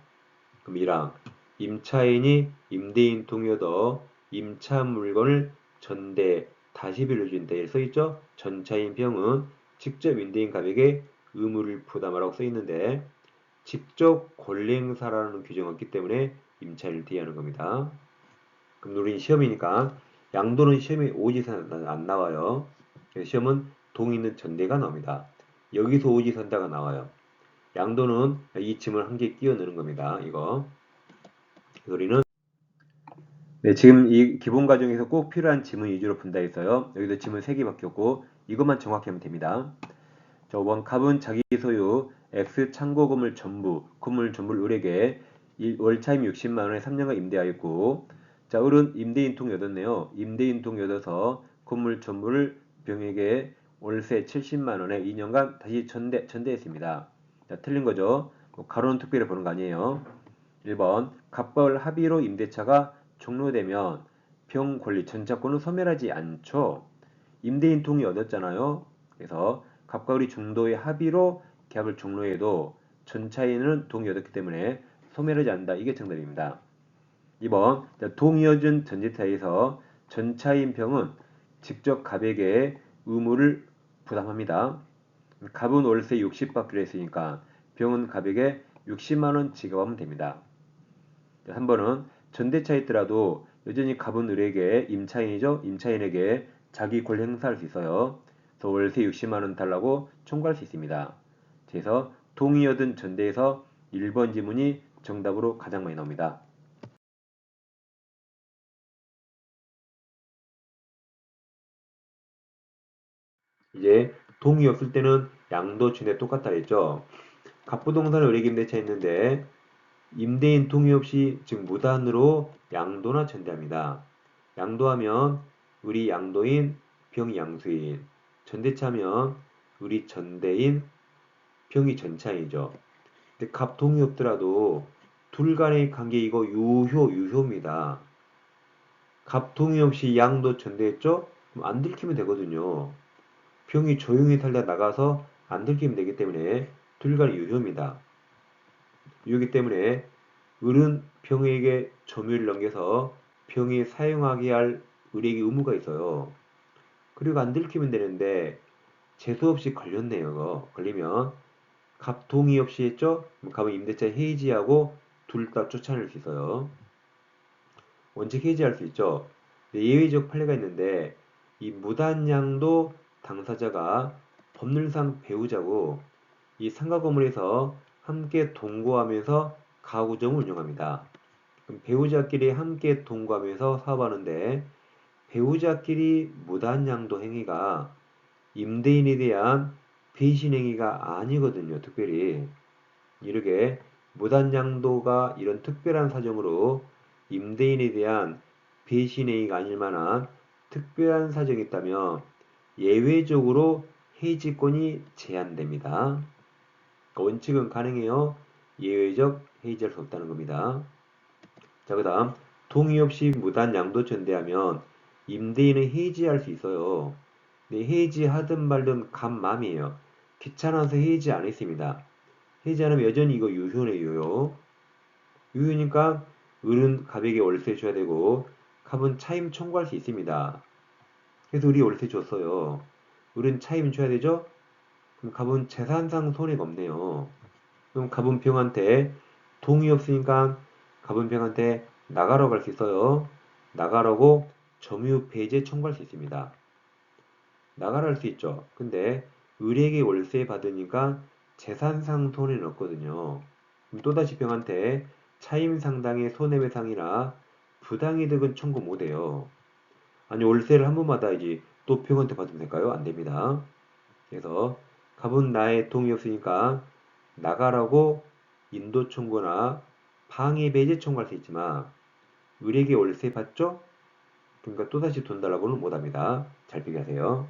그럼 1항 임차인이 임대인 동의 얻어 임차 물건을 전대 다시 빌려준 데 써있죠. 전차인 병은 직접 임대인 갑에게 의무를 부담하라고 써있는데 직접 권리 행사라는 규정이 없기 때문에 임차인을 대위하는 겁니다. 그럼 우리는 시험이니까 양도는 시험에 오지선 안 나와요. 그래서 시험은 동의 있는 전대가 나옵니다. 여기서 오지선다가 나와요. 양도는 이 짐을 한 개 끼워 넣는 겁니다. 이거. 우리는 네, 지금 이 기본 과정에서 꼭 필요한 지문 위주로 분다 했어요. 여기도 지문 3개밖에 없고 이것만 정확히 하면 됩니다. 자, 5번 갑은 자기 소유 X 창고 건물 전부를 을에게 월차임 60만 원에 3년간 임대하였고 자, 을은 임대인 통이 얻었네요. 임대인 통이 얻어서 건물 전부를 병에게 월세 70만 원에 2년간 다시 전대했습니다. 자, 틀린 거죠. 가로는 특별히 보는 거 아니에요. 1번 갑과 을 합의로 임대차가 종료되면 병 권리 전차권은 소멸하지 않죠. 임대인 통이 얻었잖아요. 그래서 갑과 을이 중도의 합의로 계약을 종료해도 전차인은 동의어였기 때문에 소멸하지 않는다. 이게 정답입니다. 2번 동의어준 전제차에서 전차인 병은 직접 갑에게 의무를 부담합니다. 갑은 월세 60 받기로 했으니까 병은 갑에게 60만원 지급하면 됩니다. 3번은 전대차 있더라도 여전히 갑은 을에게 임차인이죠. 임차인에게 자기 권 행사할 수 있어요. 그래서 월세 60만원 달라고 청구할 수 있습니다. 그래서 동의어든 전대에서 1번 지문이 정답으로 가장 많이 나옵니다. 이제 동의 없을 때는 양도 전대 똑같다 했죠. 갑부동산을 을에게 임대차 했는데 임대인 동의 없이 즉 무단으로 양도나 전대합니다. 양도하면 을이 양도인, 병이 양수인, 전대차면 을이 전대인, 병이 전차이죠. 근데 갑 동의 없더라도 둘 간의 관계 이거 유효입니다. 갑 동의 없이 양도 전대했죠? 그럼 안 들키면 되거든요. 병이 조용히 살다 나가서 안 들키면 되기 때문에 둘 간의 유효입니다. 유효이기 때문에 을은 병에게 점유를 넘겨서 병이 사용하게 할 을에게 의무가 있어요. 그리고 안 들키면 되는데 재수 없이 걸렸네요. 이거. 걸리면 갑 동의 없이 했죠? 그럼 갑은 임대차 해지하고 둘 다 쫓아낼 수 있어요. 원칙 해지할 수 있죠. 예외적 판례가 있는데 이 무단양도 당사자가 법률상 배우자고 이 상가 건물에서 함께 동거하면서 가구점을 운영합니다. 그럼 배우자끼리 함께 동거하면서 사업하는데 배우자끼리 무단양도 행위가 임대인에 대한 배신 행위가 아니거든요. 특별히 이렇게 무단양도가 이런 특별한 사정으로 임대인에 대한 배신 행위가 아닐 만한 특별한 사정이 있다면 예외적으로 해지권이 제한됩니다. 원칙은 가능해요. 예외적 해지할 수 없다는 겁니다. 자, 그 다음 동의 없이 무단 양도 전대하면 임대인은 해지할 수 있어요. 근데 해지하든 말든 간 맘이에요. 귀찮아서 해지 안 했습니다. 해지 안 하면 여전히 이거 유효네요. 유효니까 을은 갑에게 월세 줘야 되고 갑은 차임 청구할 수 있습니다. 그래서 을이 월세 줬어요. 을은 차임 줘야 되죠? 그럼 갑은 재산상 손해가 없네요. 그럼 갑은 병한테 동의 없으니까 갑은 병한테 나가라고 할 수 있어요. 나가라고 점유 배제 청구할 수 있습니다. 나가라 할 수 있죠. 근데 을에게 월세 받으니까 재산상 손해는 없거든요. 그럼 또다시 병한테 차임 상당의 손해배상이나 부당이득은 청구 못해요. 아니 월세를 한 번 받아야지 또 병한테 받으면 될까요? 안 됩니다. 그래서 갑은 나의 동의 없으니까 나가라고 인도 청구나 방해 배제 청구할 수 있지만 을에게 월세 받죠? 그러니까 또다시 돈 달라고는 못합니다. 잘 비교하세요.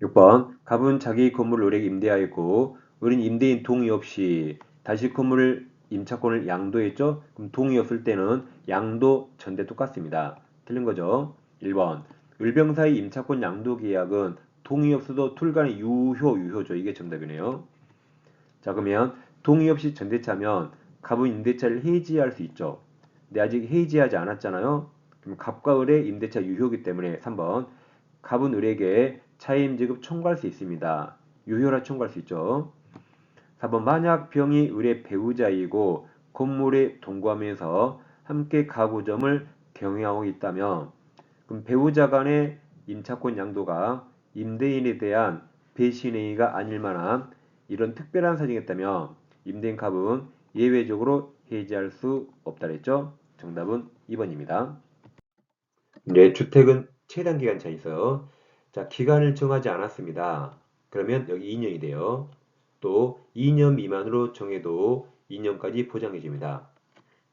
6번 갑은 자기 건물을 을에게 임대하였고 을은 임대인 동의 없이 다시 건물을 임차권을 양도했죠? 그럼 동의 없을 때는 양도 전대 똑같습니다. 틀린 거죠? 1번 을병사의 임차권 양도 계약은 동의 없어도 둘간의 유효죠. 이게 정답이네요. 자 그러면 동의 없이 전대차면 갑은 임대차를 해지할 수 있죠. 근데 아직 해지하지 않았잖아요. 그럼 갑과 을의 임대차 유효이기 때문에 3번 갑은 을에게 차임 지급 청구할 수 있습니다. 유효라 청구할 수 있죠. 4번 만약 병이 을의 배우자이고 건물에 동거하면서 함께 가구점을 경영하고 있다면 그럼 배우자 간의 임차권 양도가 임대인에 대한 배신행위가 아닐 만한 이런 특별한 사정이 있다면 임대인 갑은 예외적으로 해지할 수 없다 그랬죠. 정답은 2번입니다. 네, 주택은 최단 기간 차 있어요. 자, 기간을 정하지 않았습니다. 그러면 여기 2년이 돼요. 또 2년 미만으로 정해도 2년까지 보장해 줍니다.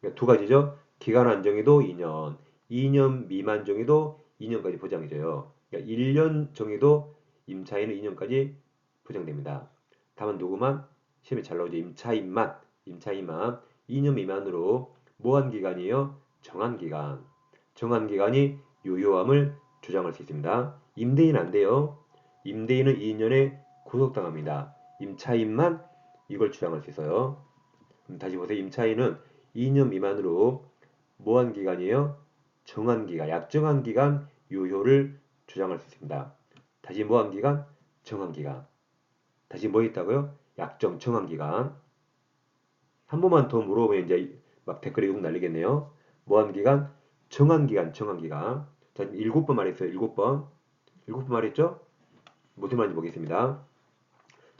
그러니까 두 가지죠. 기간 안 정해도 2년, 2년 미만 정해도 2년까지 보장해 줘요. 그러니까 1년 정해도 임차인은 2년까지 보장됩니다. 다만 누구만 시험에 잘 나오죠. 임차인만 2년 미만으로 뭐한 기간이에요? 정한 기간. 정한 기간이 유효함을 주장할 수 있습니다. 임대인 안 돼요. 임대인은 2년에 구속당합니다. 임차인만 이걸 주장할 수 있어요. 그럼 다시 보세요. 임차인은 2년 미만으로 뭐한 기간이에요? 정한 기간, 약정한 기간 유효를 주장할 수 있습니다. 다시 뭐한 기간? 정한 기간. 다시 뭐 있다고요? 약정, 정한 기간. 한 번만 더 물어보면 이제 막 댓글에 욕 날리겠네요. 뭐한 기간? 정한 기간, 정한 기간. 자, 7번 말했어요. 7번. 7번 말했죠? 무슨 말인지 보겠습니다.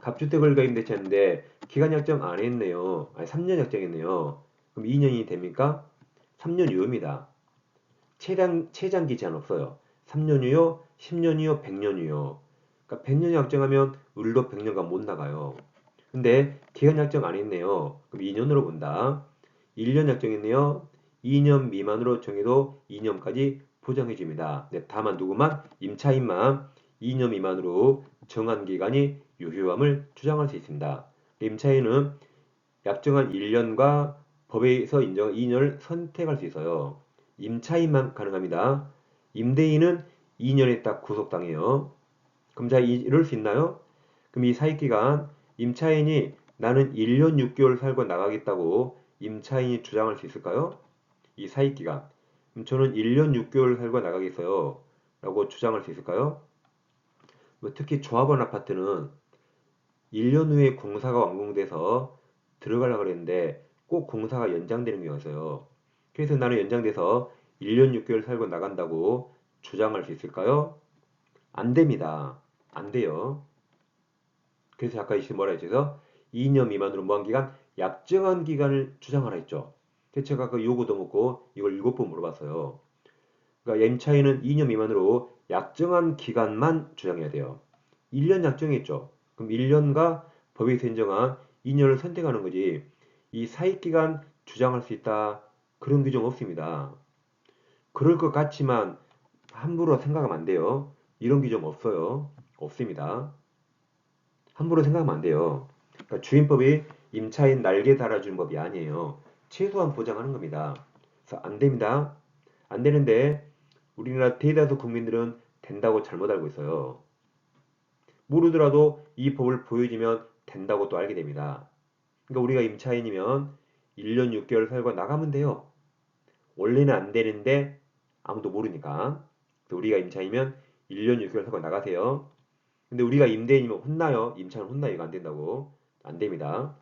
갑주택을 가입대차인데 기간 약정 안 했네요. 아니 3년 약정했네요. 그럼 2년이 됩니까? 3년 유효입니다. 최장기 제한 없어요. 3년 유효, 10년 유효, 100년 유효. 그러니까 100년 약정하면 을로 100년간 못 나가요. 근데 기간 약정 안 했네요. 그럼 2년으로 본다. 1년 약정했네요. 2년 미만으로 정해도 2년까지 보장해 줍니다. 네, 다만 누구만? 임차인만 2년 미만으로 정한 기간이 유효함을 주장할 수 있습니다. 임차인은 약정한 1년과 법에서 인정한 2년을 선택할 수 있어요. 임차인만 가능합니다. 임대인은 2년에 딱 구속당해요. 그럼 자, 이럴 수 있나요? 그럼 이 사익기간 임차인이 나는 1년 6개월 살고 나가겠다고 임차인이 주장할 수 있을까요? 이 사익기간. 그럼 저는 1년 6개월 살고 나가겠어요. 라고 주장할 수 있을까요? 뭐 특히 조합원 아파트는 1년 후에 공사가 완공돼서 들어가려고 그랬는데 꼭 공사가 연장되는 경우가 있어요. 그래서 나는 연장돼서 1년 6개월 살고 나간다고 주장할 수 있을까요? 안 됩니다. 안 돼요. 그래서 아까 이시 뭐라 했죠? 2년 미만으로 무한 기간, 약정한 기간을 주장하라 했죠. 그래서 제가 그 요구도 묻고 이걸 7번 물어봤어요. 그러니까 임차인은 2년 미만으로 약정한 기간만 주장해야 돼요. 1년 약정했죠. 그럼 1년과 법에서 인정한 2년을 선택하는 거지. 이 사익기간 주장할 수 있다. 그런 규정 없습니다. 그럴 것 같지만 함부로 생각하면 안 돼요. 이런 규정 없어요. 없습니다. 함부로 생각하면 안 돼요. 그러니까 주임법이 임차인 날개 달아주는 법이 아니에요. 최소한 보장하는 겁니다. 그래서 안 됩니다. 안 되는데 우리나라 대다수 국민들은 된다고 잘못 알고 있어요. 모르더라도 이 법을 보여주면 된다고 또 알게 됩니다. 그러니까 우리가 임차인이면 1년 6개월 살고 나가면 돼요. 원래는 안 되는데 아무도 모르니까. 우리가 임차인이면 1년 6개월 살고 나가세요. 근데 우리가 임대인이면 혼나요. 임차인 혼나요. 이거 안 된다고. 안 됩니다.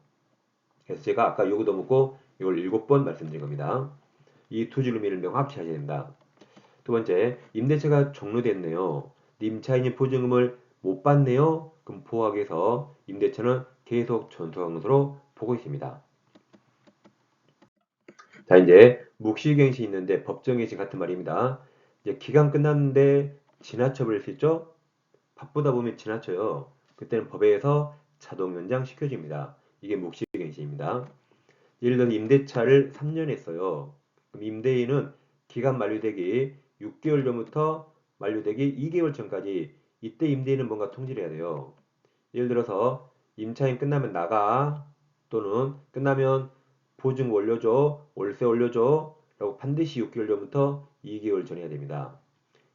그래서 제가 아까 요구도 묻고 이걸 7번 말씀드린 겁니다. 이 두 줄로 미는 명 합치셔야 됩니다. 두 번째, 임대차가 종료됐네요. 임차인이 보증금을 못 받네요. 그럼 보호하기위해서 임대차는 계속 전수하는 것으로 보고 있습니다. 자, 이제 묵시갱시 있는데 법정갱시 같은 말입니다. 이제 기간 끝났는데 지나쳐 버릴 수 있죠? 바쁘다 보면 지나쳐요. 그때는 법에서 자동 연장 시켜줍니다. 이게 묵시갱시입니다. 예를 들어 임대차를 3년 했어요. 그럼 임대인은 기간 만료되기 6개월 전부터 만료되기 2개월 전까지 이때 임대인은 뭔가 통지를 해야 돼요. 예를 들어서 임차인 끝나면 나가 또는 끝나면 보증 올려줘, 월세 올려줘 라고 반드시 6개월 전부터 2개월 전에 해야 됩니다.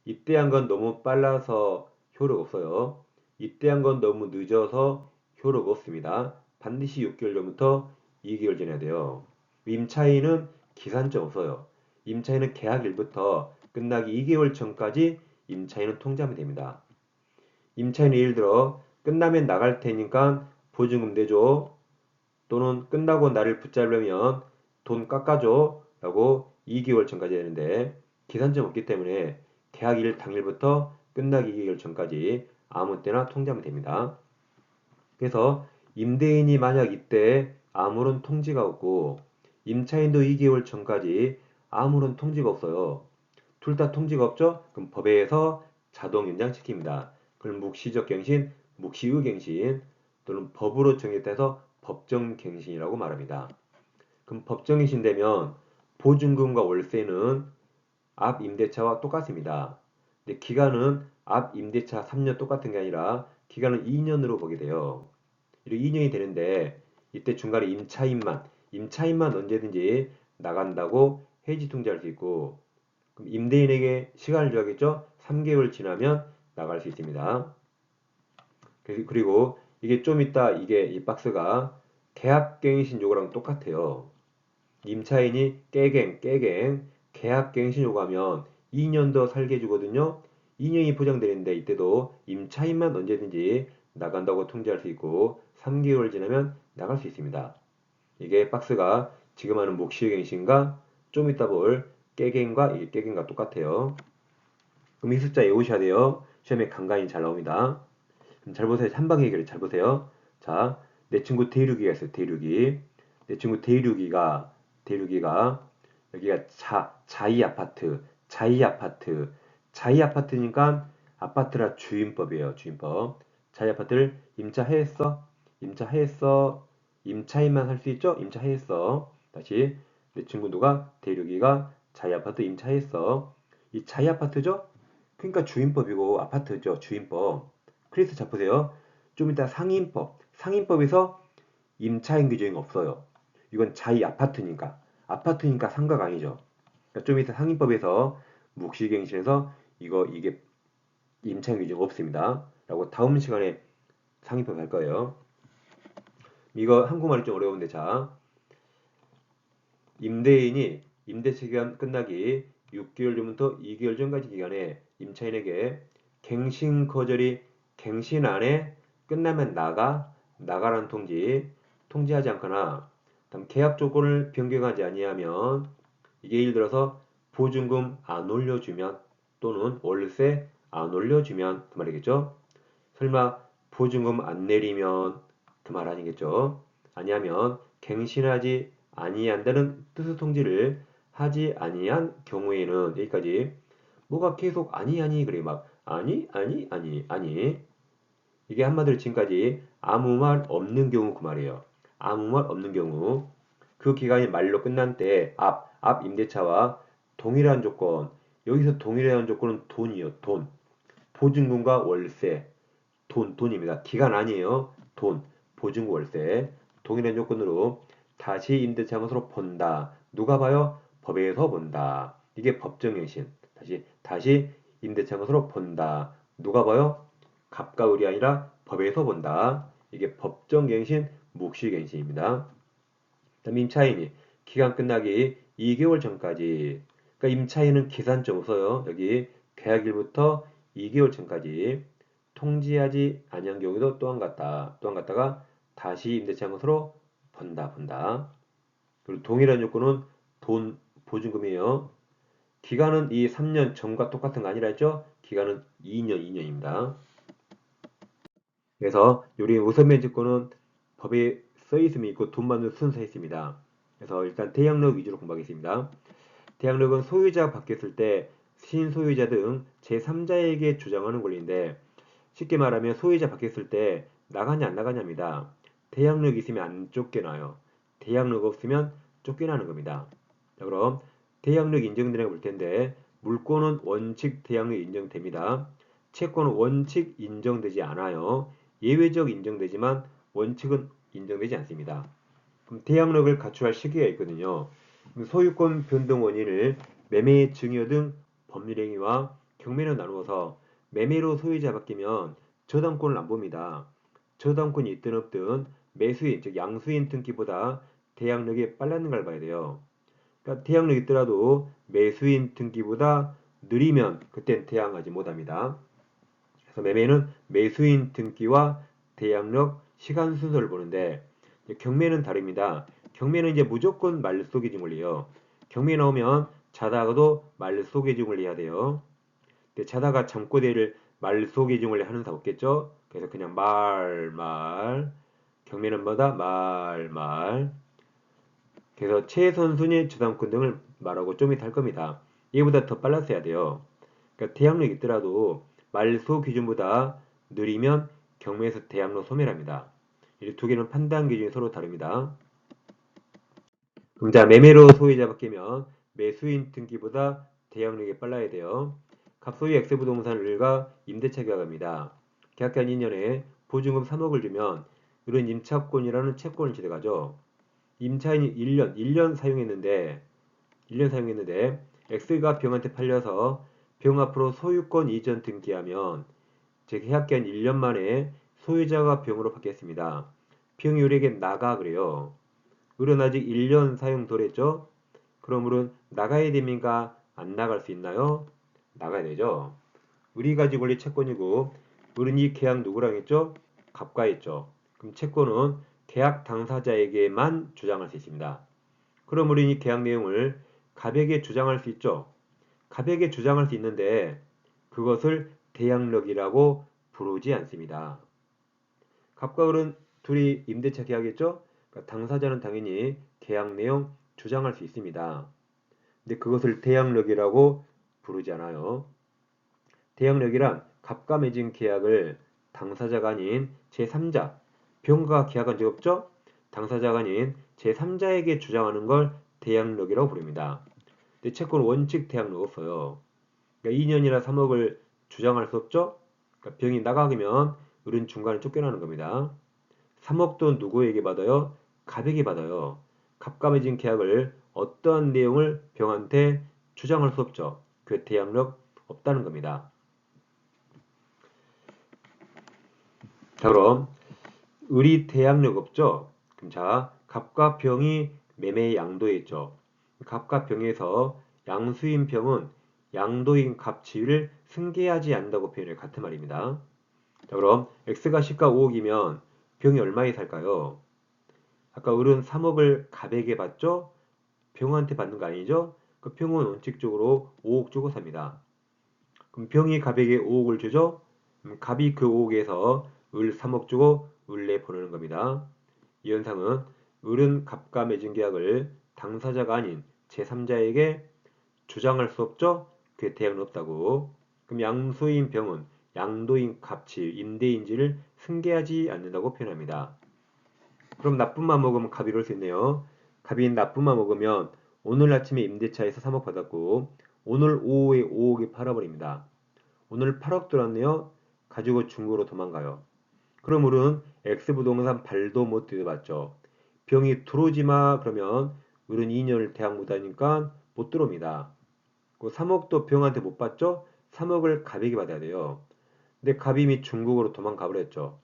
이때 한 건 너무 빨라서 효력 없어요. 이때 한 건 너무 늦어서 효력 없습니다. 반드시 6개월 전부터 2개월 전에 해야 돼요. 임차인은 기산점 없어요. 임차인은 계약일부터 끝나기 2개월 전까지 임차인은 통지하면 됩니다. 임차인은 예를 들어 끝나면 나갈 테니까 보증금 내줘 또는 끝나고 나를 붙잡으려면 돈 깎아줘 라고 2개월 전까지 되는데 기산점 없기 때문에 계약일 당일부터 끝나기 2개월 전까지 아무 때나 통지하면 됩니다. 그래서 임대인이 만약 이때 아무런 통지가 없고 임차인도 2개월 전까지 아무런 통지가 없어요. 둘 다 통지가 없죠? 그럼 법에서 자동 연장시킵니다. 그럼 묵시적 갱신, 묵시의 갱신 또는 법으로 정했다 해서 법정갱신이라고 말합니다. 그럼 법정갱신 되면 보증금과 월세는 앞 임대차와 똑같습니다. 근데 기간은 앞 임대차 3년 똑같은 게 아니라 기간은 2년으로 보게 돼요. 이렇게 2년이 되는데 이때 중간에 임차인만 언제든지 나간다고 해지 통지할 수 있고 그럼 임대인에게 시간을 줘야겠죠? 3개월 지나면 나갈 수 있습니다. 그리고 이게 좀 이따 이게 이 박스가 계약갱신 요구랑 똑같아요. 임차인이 깨갱 계약갱신 요구하면 2년 더 살게 해주거든요. 2년이 보장되는데 이때도 임차인만 언제든지 나간다고 통지할 수 있고 3개월 지나면 나갈 수 있습니다. 이게 박스가 지금 하는 묵시갱신과 좀 이따 볼 깨갱과 이 깨갱과 똑같아요. 그럼 이 숫자 외우셔야 돼요. 시험에 간간히 잘 나옵니다. 잘 보세요. 한 방에 해결해. 잘 보세요. 자, 내 친구 대륙이가 있어요. 대륙이. 내 친구 대륙이가 여기가 자이 아파트. 자이 아파트니까 아파트라 주임법이에요. 주임법. 자이 아파트를 임차했어. 임차했어. 임차인만 할 수 있죠? 임차했어. 다시 내 친구 누가 대륙이가 자이 아파트 임차했어. 이 자이 아파트죠? 그러니까 주임법이고 아파트죠. 주임법. 그래서 자 보세요. 좀 이따 상임법에서 임차인 규정이 없어요. 이건 자이 아파트니까 상가가 아니죠. 그러니까 좀 이따 상임법에서 묵시갱신에서 이게 임차인 규정 없습니다. 라고 다음 시간에 상임법 할 거예요. 이거 한국말이 좀 어려운데 자 임대인이 임대차 기간 끝나기 6개월 전부터 2개월 전까지 기간에 임차인에게 갱신 거절이 갱신 안에 끝나면 나가라는 통지하지 않거나 다음 계약 조건을 변경하지 아니하면 이게 예를 들어서 보증금 안 올려주면 또는 월세 안 올려주면 그 말이겠죠. 설마 보증금 안 내리면 그 말 아니겠죠. 아니하면 갱신하지 아니한다는 뜻의 통지를 하지 아니한 경우에는 여기까지 뭐가 계속 아니 그래 막 아니 이게 한마디로 지금까지 아무 말 없는 경우 그 말이에요. 아무 말 없는 경우 그 기간이 말로 끝난 때 앞 임대차와 동일한 조건 여기서 동일한 조건은 돈이요 돈 보증금과 월세 돈입니다. 기간 아니에요. 돈 보증금 월세 동일한 조건으로 다시 임대차 것으로 본다. 누가 봐요? 법에서 본다. 이게 법정갱신. 다시 임대차 것으로 본다. 누가 봐요? 갑과 을이 아니라 법에서 본다. 이게 법정갱신, 묵시갱신입니다. 다음 임차인이 기간 끝나기 2개월 전까지. 그러니까 임차인은 계산점 써요. 여기 계약일부터 2개월 전까지 통지하지 아니한 경우도 또한 같다가 다시 임대차 것으로 본다. 그리고 동일한 요건은 돈 보증금이에요. 기간은 이 3년 전과 똑같은 거 아니라 했죠? 기간은 2년입니다. 그래서 우리 우선면직권은 법에 써 있음이 있고 돈 받는 순서에 있습니다. 그래서 일단 대항력 위주로 공부하겠습니다. 대항력은 소유자가 바뀌었을 때 신소유자 등 제3자에게 주장하는 권리인데 쉽게 말하면 소유자 바뀌었을 때 나가냐 안 나가냐입니다. 대항력 있으면 안 쫓겨나요. 대항력 없으면 쫓겨나는 겁니다. 자, 그럼 대항력 인정되냐고 볼 텐데 물권은 원칙 대항력 인정됩니다. 채권은 원칙 인정되지 않아요. 예외적 인정되지만 원칙은 인정되지 않습니다. 그럼 대항력을 갖추할 시기가 있거든요. 소유권 변동 원인을 매매 증여 등 법률행위와 경매로 나누어서 매매로 소유자 바뀌면 저당권을 안 봅니다. 저당권이 있든 없든 매수인 즉 양수인 등기보다 대항력이 빨랐는 걸 봐야 돼요. 그러니까 대항력이 있더라도 매수인 등기보다 느리면 그땐 대항하지 못합니다. 그래서 매매는 매수인 등기와 대항력 시간 순서를 보는데 경매는 다릅니다. 경매는 이제 무조건 말소기준 권리예요. 경매 나오면 자다가도 말소기준 권리 해야 돼요. 근데 자다가 잠꼬대를 말소기준 권리 하는 사람 없겠죠? 그래서 그냥 말. 경매는 뭐다? 말. 그래서 최선 순위 저당권 등을 말하고 좀 이따 할 겁니다. 얘보다 더 빨랐어야 돼요. 그러니까 대항력 있더라도 말소 기준보다 느리면 경매에서 대항력 소멸합니다. 이 두 개는 판단 기준이 서로 다릅니다. 그럼 자 매매로 소유자 바뀌면 매수인 등기보다 대항력이 빨라야 돼요. 갑소유 X부동산을가 임대차 계약합니다. 계약한 2년에 보증금 3억을 주면 이런 임차권이라는 채권을 취득하죠. 임차인이 1년 사용했는데 X가 병한테 팔려서 병 앞으로 소유권 이전 등기하면 즉 계약기한 1년 만에 소유자가 병으로 바뀌었습니다. 병이 우리에게 나가 그래요. 을은 아직 1년 사용 덜 했죠? 그럼 을은 나가야 됩니까? 안 나갈 수 있나요? 나가야 되죠. 을이 가지고 원래 채권이고 을은 이 계약 누구랑 했죠? 갑과 했죠. 그럼 채권은 계약 당사자에게만 주장할 수 있습니다. 그럼 우리는 이 계약 내용을 갑에게 주장할 수 있죠. 갑에게 주장할 수 있는데 그것을 대항력이라고 부르지 않습니다. 갑과 을은 둘이 임대차 계약했죠? 그러니까 당사자는 당연히 계약 내용 주장할 수 있습니다. 근데 그것을 대항력이라고 부르지 않아요. 대항력이란 갑과 맺은 계약을 당사자가 아닌 제3자, 병과 계약한 적 없죠? 당사자가 아닌 제3자에게 주장하는 걸 대항력이라고 부릅니다. 근데 채권 원칙 대항력 없어요. 그러니까 2년이나 3억을 주장할 수 없죠? 그러니까 병이 나가면 을은 중간에 쫓겨나는 겁니다. 3억도 누구에게 받아요? 갑에게 받아요. 갑과 맺은 계약을 어떤 내용을 병한테 주장할 수 없죠. 그 대항력 없다는 겁니다. 자, 그럼 을이 대항력 없죠? 그럼 자, 갑과 병이 매매 양도했죠. 갑과 병에서 양수인 병은 양도인 갑 지위를 승계하지 않는다고 표현을 같은 말입니다. 자, 그럼 x가 시가 5억이면 병이 얼마에 살까요? 아까 을은 3억을 갑에게 받죠? 병한테 받는 거 아니죠? 그 병은 원칙적으로 5억 주고 삽니다. 그럼 병이 갑에게 5억을 주죠? 갑이 그 5억에서 을 3억 주고 을내 보내는 겁니다. 이 현상은 을은 갑과 맺은 계약을 당사자가 아닌 제3자에게 주장할 수 없죠? 그게 대항은 없다고. 그럼 양수인 병은 양도인 갑치, 임대인지를 승계하지 않는다고 표현합니다. 그럼 나쁜맘 먹으면 갑이 이럴 수 있네요. 갑이 나쁜맘 먹으면 오늘 아침에 임대차에서 3억 받았고 오늘 오후에 5억에 팔아버립니다. 오늘 8억 들었네요. 가지고 중고로 도망가요. 그럼 을은 X부동산 발도 못 들여봤죠. 병이 들어오지마 그러면 을은 2년을 대학 못하니까 못 들어옵니다. 그 3억도 병한테 못 받죠? 3억을 갑에게 받아야 돼요. 근데 갑이 이미 중국으로 도망가 버렸죠.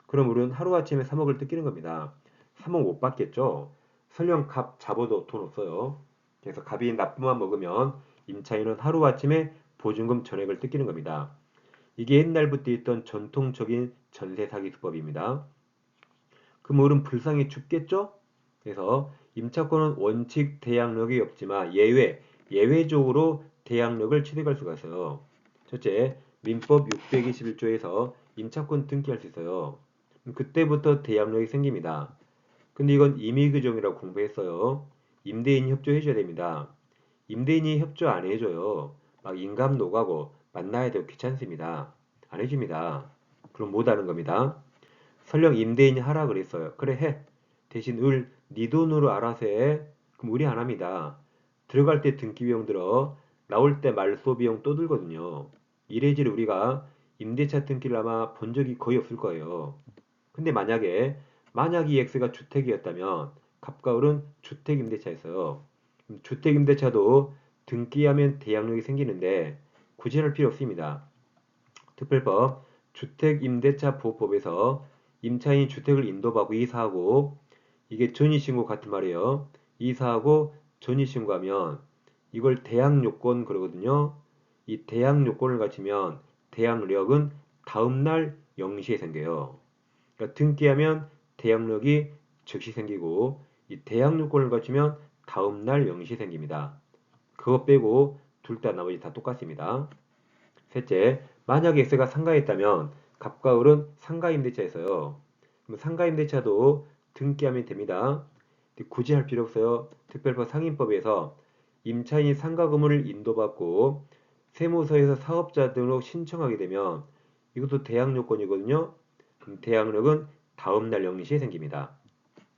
그럼 을은 하루아침에 3억을 뜯기는 겁니다. 3억 못 받겠죠? 설령 갑 잡아도 돈 없어요. 그래서 갑이 나쁜만 먹으면 임차인은 하루아침에 보증금 전액을 뜯기는 겁니다. 이게 옛날부터 있던 전통적인 전세 사기 수법입니다. 그럼 을은 불쌍히 죽겠죠? 그래서 임차권은 원칙 대항력이 없지만 예외적으로 대항력을 취득할 수가 있어요. 첫째, 민법 621조에서 임차권 등기할 수 있어요. 그때부터 대항력이 생깁니다. 근데 이건 임의규정이라고 공부했어요. 임대인이 협조해줘야 됩니다. 임대인이 협조 안 해줘요. 막 인감 노가고 만나야 되고 귀찮습니다. 안 해줍니다. 그럼 못하는 겁니다. 설령 임대인이 하라 그랬어요. 그래 해. 대신 네 돈으로 알아서 해. 그럼 의리 안 합니다. 들어갈 때 등기 비용 들어 나올 때 말소 비용 또 들거든요. 이래저래 우리가 임대차 등기를 아마 본 적이 거의 없을 거예요. 근데 만약 이 X가 주택이었다면 갑과 을은 주택 임대차였어요. 주택 임대차도 등기하면 대항력이 생기는데 굳이 할 필요 없습니다. 특별법 주택임대차 보호법에서 임차인이 주택을 인도받고 이사하고 이게 전입신고 같은 말이에요. 이사하고 전입신고하면 이걸 대항요건 그러거든요. 이 대항요건을 갖추면 대항력은 다음날 0시에 생겨요. 그러니까 등기하면 대항력이 즉시 생기고 이 대항요건을 갖추면 다음날 0시에 생깁니다. 그거 빼고 둘 다 나머지 다 똑같습니다. 셋째, 만약에 X가 상가했다면 갑과 을은 상가임대차에서요. 그럼 상가임대차도 등기하면 됩니다. 굳이 할 필요 없어요. 특별법 상인법에서 임차인이 상가 건물을 인도받고 세무서에서 사업자 등록 신청하게 되면 이것도 대항 요건이거든요. 그럼 대항력은 다음날 0시에 생깁니다.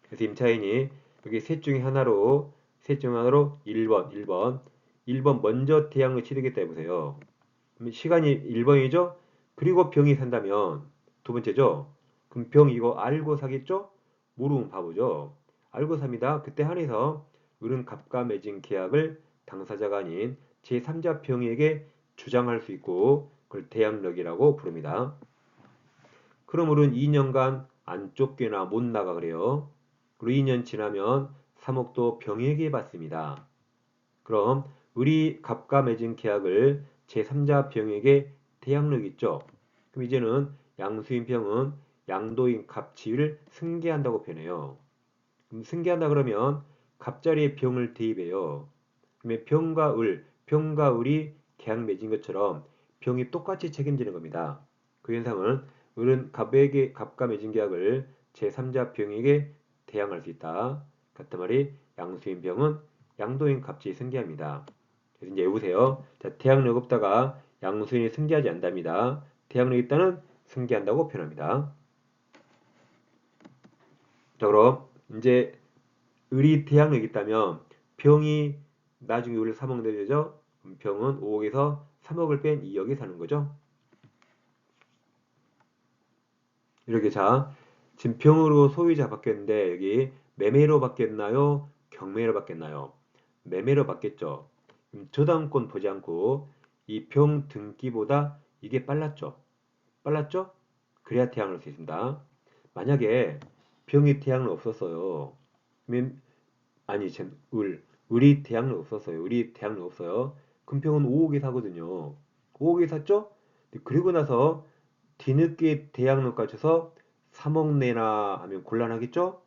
그래서 임차인이 여기 셋 중에 하나로 1번 먼저 대항력 취득했다 해보세요. 시간이 1번이죠? 그리고 병이 산다면 두 번째죠? 그럼 병 이거 알고 사겠죠? 모르면 바보죠. 알고 삽니다. 그때 한해서 을은 갑과 맺은 계약을 당사자가 아닌 제3자 병에게 주장할 수 있고 그걸 대항력이라고 부릅니다. 그럼 우리는 2년간 안 쫓겨나 못 나가 그래요. 그리고 2년 지나면 3억도 병에게 받습니다. 그럼 우리 갑과 맺은 계약을 제3자 병에게 대항력 있죠. 그럼 이제는 양수인 병은 양도인 갑치를 승계한다고 표현해요. 그럼 승계한다 그러면 갑자리에 병을 대입해요. 그러면 병과 을이 계약 맺은 것처럼 병이 똑같이 책임지는 겁니다. 그 현상은 을은 갑과 맺은 계약을 제3자 병에게 대항할 수 있다. 같은 말이 양수인 병은 양도인 갑질이 승계합니다. 그래서 이제 해보세요. 자, 대항력 없다가 양수인이 승계하지 않답니다. 대항력 있다는 승계한다고 표현합니다. 자, 그럼 이제 을이 대항력 있다면 병이 나중에 을을 3억 내죠. 병은 5억에서 3억을 뺀 2억에 사는 거죠. 이렇게 자, 지금 병으로 소유자 바뀌었는데 여기 매매로 바뀌었나요? 경매로 바뀌었나요? 매매로 바뀌었죠. 저당권 보지 않고 이 병 등기보다 이게 빨랐죠. 빨랐죠? 그래야 태양을 수 있습니다. 만약에 병이 태양을 없었어요. 그러면 아니, 을이 태양을 없었어요. 을이 태양을 없어요. 그럼 병은 5억에 사거든요. 5억에 샀죠? 그리고 나서 뒤늦게 대항력까지 쳐서 3억 내나 하면 곤란하겠죠?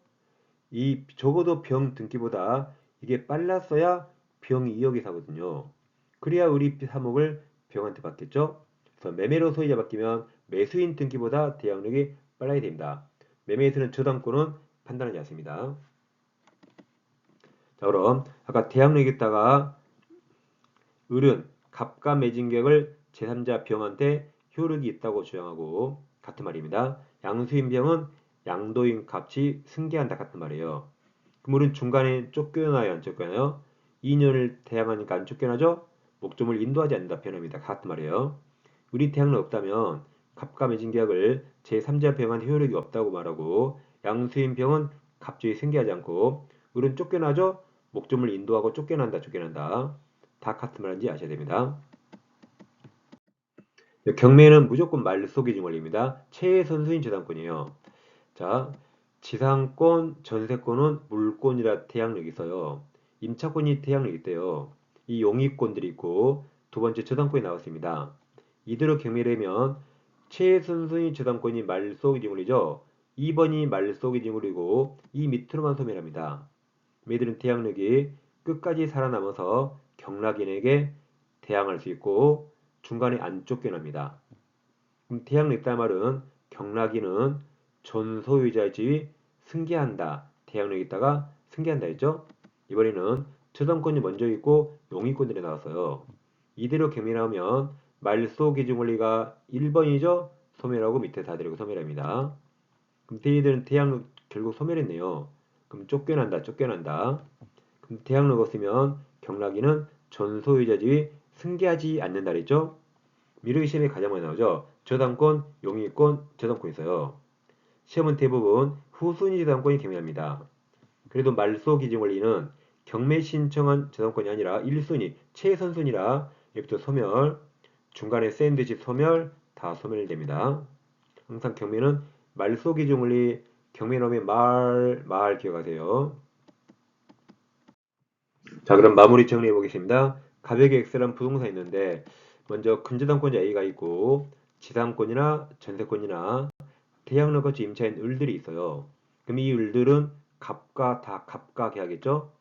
이 적어도 병 등기보다 이게 빨랐어야 병이 2억에 사거든요. 그래야 우리 3억을 병한테 받겠죠? 그래서 매매로 소유자 바뀌면 매수인 등기보다 대항력이 빨라야 됩니다. 매매에서는 저당권은 판단하지 않습니다. 자, 그럼 아까 대항력이 있다가 을은 갑과 매진 계약을 제3자 병한테 효력이 있다고 주장하고 같은 말입니다. 양수인 병은 양도인 값이 승계한다 같은 말이에요. 그럼 우리는 중간에 쫓겨나요, 안 쫓겨나요? 2년을 대항하니까 안 쫓겨나죠? 목적을 인도하지 않는다 표현합니다. 같은 말이에요. 우리 대항력 없다면 갑과 매진 계약을 제3자 병한테 효력이 없다고 말하고 양수인 병은 갑주에 승계하지 않고 우리는 쫓겨나죠? 목적을 인도하고 쫓겨난다. 다 같은 말인지 아셔야 됩니다. 경매는 무조건 말소기준 권리입니다. 최선수인 저당권이에요. 자, 지상권, 전세권은 물권이라 태양력이 있어요. 임차권이 태양력이 있대요. 이 용의권들이 있고 두 번째 저당권이 나왔습니다. 이대로 경매되면 최선수인 저당권이 말소기준권이죠. 2번이 말소기준권이고 이 밑으로만 소멸합니다. 매들은 태양력이 끝까지 살아남아서 경락인에게 대항할 수 있고 중간에 안 쫓겨납니다. 그럼 태양력 있다 말은 경락인은 전소유자의 지위 승계한다. 태양력 있다가 승계한다 했죠? 이번에는 저당권이 먼저 있고 용의권들이 나왔어요. 이대로 경미하면 말소 기준 권리가 1번이죠? 소멸하고 밑에 다 데리고 소멸합니다. 그럼 대의들은 태양력 결국 소멸했네요. 그럼 쫓겨난다. 그럼 대항력 없으면 경락인은 전소유자 지위 승계하지 않는다 그랬죠? 미르기 시험에 가장 많이 나오죠. 저당권, 용의권, 저당권 있어요. 시험은 대부분 후순위 저당권이 경매합니다. 그래도 말소 기준 원리는 경매 신청한 저당권이 아니라 1순위, 최선순위라 여기부터 소멸, 중간에 샌드위치 소멸, 다 소멸됩니다. 항상 경매는 말소 기준 원리, 경매 나오면 말 기억하세요. 자, 그럼 마무리 정리해 보겠습니다. 가격의 X란 부동산이 있는데 먼저 근저당권자 A가 있고 지상권이나 전세권이나 대항력같이 임차인 을들이 있어요. 그럼 이 을들은 갑과 계약했죠?